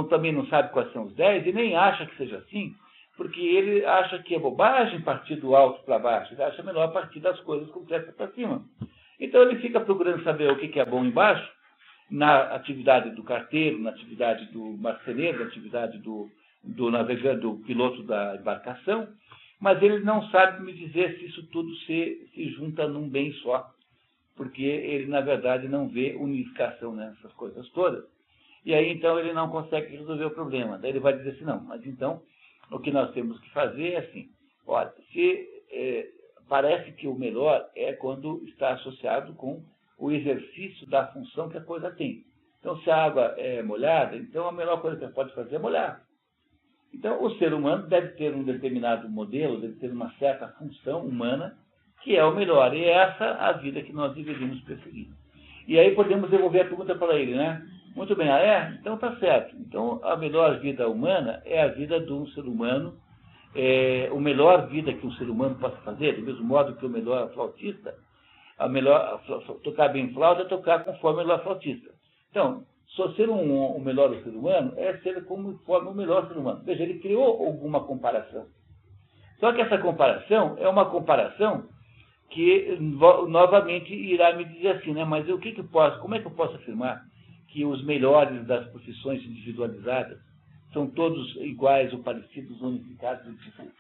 também não sabe quais são os 10 e nem acha que seja assim, porque ele acha que é bobagem partir do alto para baixo, ele acha melhor partir das coisas concretas para cima. Então ele fica procurando saber o que é bom embaixo, na atividade do carteiro, na atividade do marceneiro, na atividade do navegante, do piloto da embarcação, mas ele não sabe me dizer se isso tudo se junta num bem só, porque ele, na verdade, não vê unificação nessas coisas todas. E aí, então, ele não consegue resolver o problema. Daí ele vai dizer assim, não, mas então, o que nós temos que fazer é assim, olha, parece que o melhor é quando está associado com o exercício da função que a coisa tem. Então, se a água é molhada, então a melhor coisa que você pode fazer é molhar. Então, o ser humano deve ter um determinado modelo, deve ter uma certa função humana, que é o melhor. E é essa a vida que nós deveríamos perseguir. E aí podemos devolver a pergunta para ele, né? Muito bem, então tá certo. Então, a melhor vida humana é a vida de um ser humano, a melhor vida que um ser humano possa fazer, do mesmo modo que o melhor flautista, tocar bem flauta é tocar conforme o melhor flautista. Então, só ser o melhor ser humano é ser conforme o melhor ser humano. Veja, ele criou alguma comparação. Só que essa comparação é uma comparação que novamente irá me dizer assim, né? Mas como é que eu posso afirmar que os melhores das profissões individualizadas são todos iguais ou parecidos, unificados e diferentes?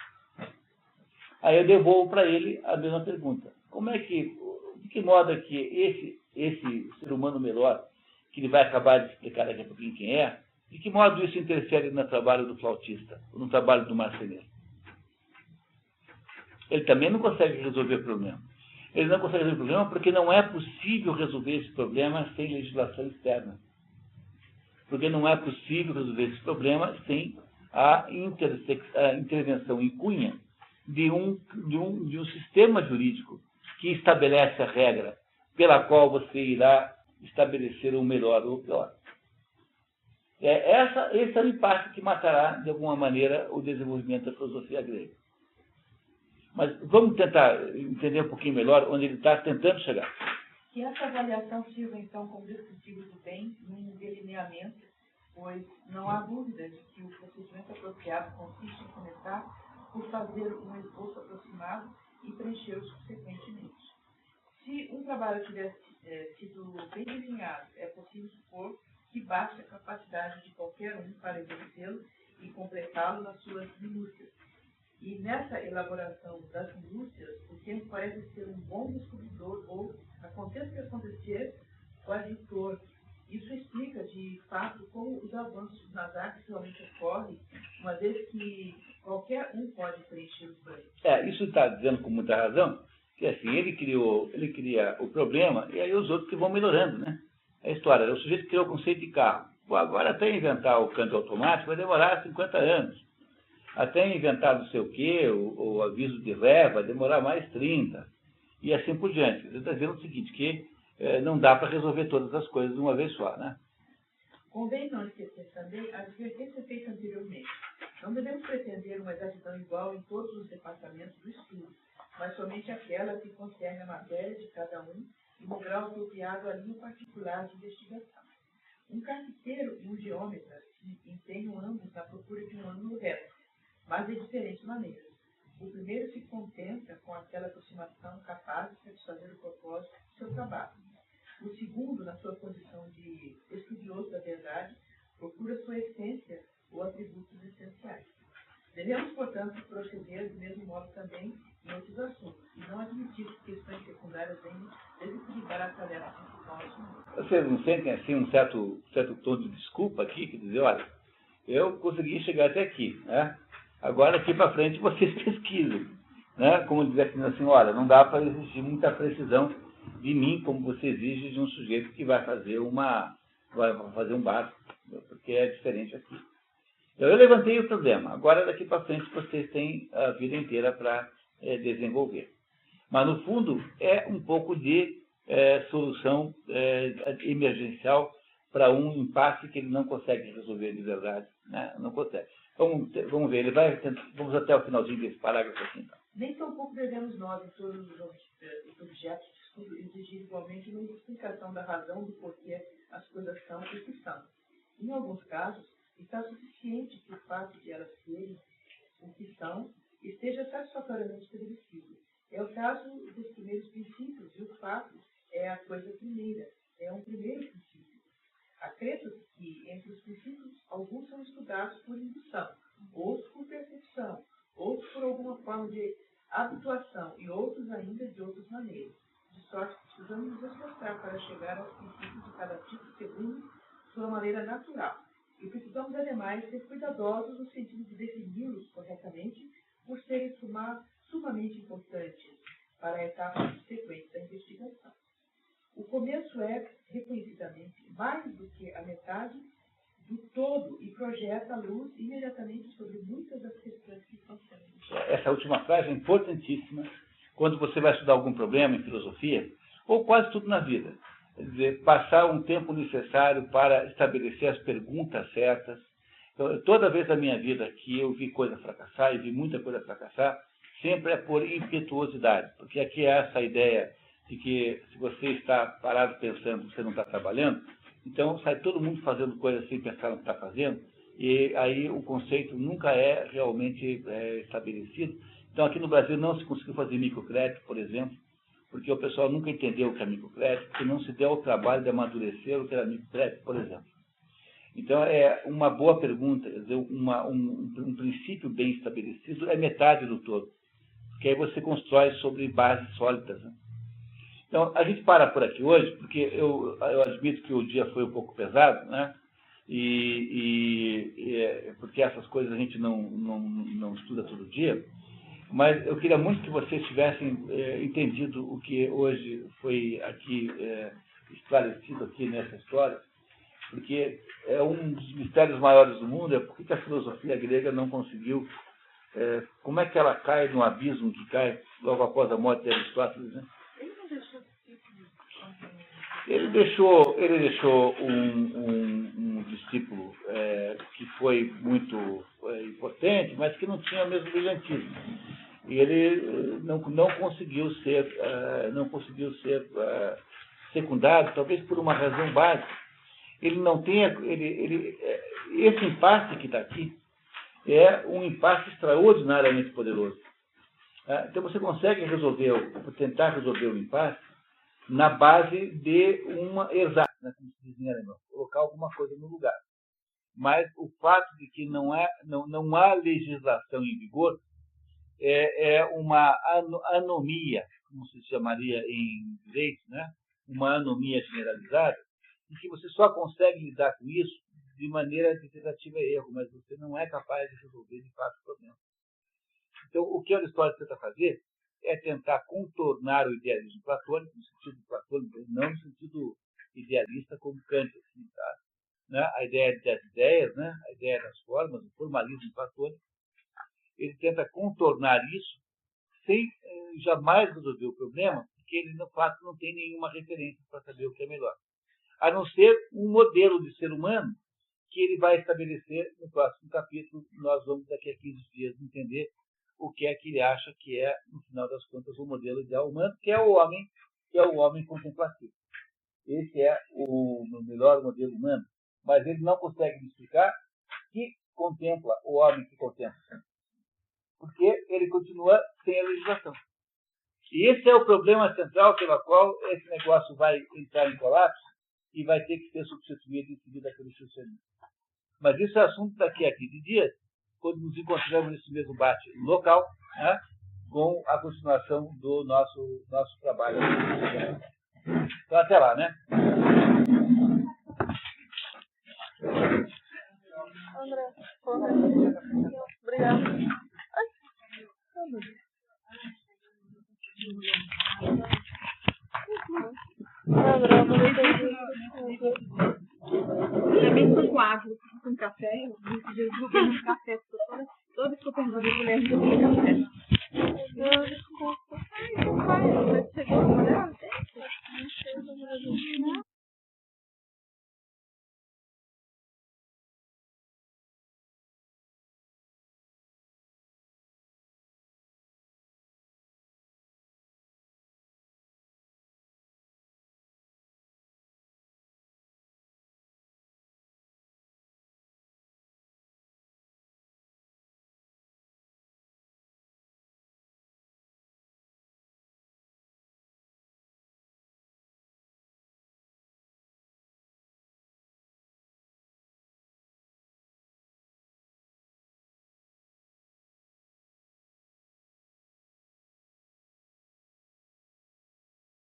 Aí eu devolvo para ele a mesma pergunta. De que modo é que esse ser humano melhor, que ele vai acabar de explicar daqui a pouquinho quem é, de que modo isso interfere no trabalho do flautista, ou no trabalho do marceneiro? Ele também não consegue resolver o problema. Ele não consegue resolver o problema porque não é possível resolver esse problema sem legislação externa. Porque não é possível resolver esse problema sem a intervenção em cunha de um sistema jurídico que estabelece a regra pela qual você irá estabelecer o melhor ou o pior. Esse é o impacto que matará, de alguma maneira, o desenvolvimento da filosofia grega. Mas vamos tentar entender um pouquinho melhor onde ele está tentando chegar. Que essa avaliação sirva, então, como descritivo do bem num delineamento, pois não há dúvida de que o procedimento apropriado consiste em começar por fazer um esboço aproximado e preenchê-lo subsequentemente. Se um trabalho tiver sido bem desenhado, é possível supor que basta a capacidade de qualquer um para exercê-lo e completá-lo nas suas minúcias. E nessa elaboração das minúcias, o tempo parece ser um bom descobridor ou, aconteça o que acontecer, o aditor. Isso explica, de fato, como os avanços nas artes realmente ocorrem, uma vez que qualquer um pode preencher os brancos. Isso está dizendo com muita razão, que assim, ele cria o problema e aí os outros que vão melhorando, né? É a história, o sujeito criou o conceito de carro. Pô, agora até inventar o câmbio automático vai demorar 50 anos. Até inventar não sei o quê, o aviso de ré vai demorar mais 30. E assim por diante. Ele está dizendo o seguinte, que não dá para resolver todas as coisas de uma vez só, né? Convém não esquecer também a advertência feita anteriormente. Não devemos pretender uma exatidão igual em todos os departamentos do estudo, mas somente aquela que concerne a matéria de cada um e no grau apropriado à linha particular de investigação. Um carpinteiro e um geômetra se empenham ambos na procura de um ângulo reto, mas de diferentes maneiras. O primeiro se contenta com aquela aproximação capaz de satisfazer o propósito do seu trabalho. O segundo, na sua condição de estudioso da verdade, procura sua essência ou atributos essenciais. Devemos, portanto, proceder do mesmo modo também em outros assuntos, e não admitir que questões secundárias venham desequilibrar a tarefa principal assumida. Vocês não sentem assim um certo tom de desculpa aqui, que dizer, olha, eu consegui chegar até aqui, né? Agora aqui para frente vocês pesquisem, né? Como dizer assim, olha, não dá para exigir muita precisão de mim, como você exige de um sujeito que vai fazer um básico, porque é diferente aqui. Então, eu levantei o problema. Agora, daqui para frente, vocês têm a vida inteira para desenvolver. Mas, no fundo, é um pouco de solução emergencial para um impasse que ele não consegue resolver de verdade. Né? Não consegue. Vamos ver, vamos até o finalzinho desse parágrafo aqui, então. Nem tampouco devemos nós, em todos os objetos de estudo, exigir igualmente uma explicação da razão do porquê as coisas são o que são. Em alguns casos, está suficiente que o fato de elas serem o que são esteja satisfatoriamente estabelecido. É o caso dos primeiros princípios, e o fato é a coisa primeira, é um primeiro princípio. Acredita-se que, entre os princípios, alguns são estudados por indução, outros por percepção, outros por alguma forma de habituação e outros ainda de outras maneiras. De sorte que precisamos nos esforçar para chegar aos princípios de cada tipo segundo sua maneira natural. E precisamos, ademais, ser cuidadosos no sentido de defini-los corretamente, por serem sumamente importantes para a etapa subsequente da investigação. O começo é, reconhecidamente, mais do que a metade do todo e projeta a luz imediatamente sobre muitas das questões que estão sendo discutidas. Essa última frase é importantíssima quando você vai estudar algum problema em filosofia, ou quase tudo na vida. Quer dizer, passar um tempo necessário para estabelecer as perguntas certas. Então, toda vez da minha vida que eu vi coisa fracassar, e vi muita coisa fracassar, sempre é por impetuosidade, porque aqui é essa ideia de que se você está parado pensando, você não está trabalhando, então sai todo mundo fazendo coisas sem pensar no que está fazendo, e aí o conceito nunca é realmente estabelecido. Então aqui no Brasil não se conseguiu fazer microcrédito, por exemplo, porque o pessoal nunca entendeu o que é microcrédito, porque não se deu o trabalho de amadurecer o que era microcrédito, por exemplo. Então é uma boa pergunta, quer dizer, um princípio bem estabelecido é metade do todo, porque aí você constrói sobre bases sólidas, né? Então, a gente para por aqui hoje, porque eu admito que o dia foi um pouco pesado, né? Porque essas coisas a gente não estuda todo dia, mas eu queria muito que vocês tivessem entendido o que hoje foi aqui esclarecido aqui nessa história, porque é um dos mistérios maiores do mundo, é por que a filosofia grega não conseguiu, como é que ela cai no abismo que cai logo após a morte de Aristóteles, né? Ele deixou um discípulo que foi muito importante, mas que não tinha o mesmo brilhantismo. E ele não conseguiu ser secundário, talvez por uma razão básica. Ele não tenha... esse impasse que está aqui é um impasse extraordinariamente poderoso. Então você consegue tentar resolver o impasse na base de uma exata, né, como se diz em alemão, colocar alguma coisa no lugar. Mas o fato de que não há legislação em vigor é uma anomia, como se chamaria em direito, né? Uma anomia generalizada, em que você só consegue lidar com isso de maneira de tentativa e erro, mas você não é capaz de resolver de fato o problema. Então, o que Aristóteles tenta fazer é tentar contornar o idealismo platônico, no sentido platônico, não no sentido idealista como Kant, assim, tá? Né? A ideia das ideias, né? A ideia das formas, o formalismo platônico. Ele tenta contornar isso sem jamais resolver o problema, porque ele, no fato, não tem nenhuma referência para saber o que é melhor. A não ser um modelo de ser humano que ele vai estabelecer no próximo capítulo. Nós vamos, daqui a 15 dias, entender o que é que ele acha que é, no final das contas, o modelo ideal humano, que é o homem contemplativo. Esse é o melhor modelo humano, mas ele não consegue me explicar que contempla o homem que contempla, porque ele continua sem a legislação. E esse é o problema central pelo qual esse negócio vai entrar em colapso e vai ter que ser substituído em seguida pelo socialismo. Mas isso é assunto daqui a 15 dias, quando nos encontramos nesse mesmo bate local, né, com a continuação do nosso trabalho. Então, até lá, né?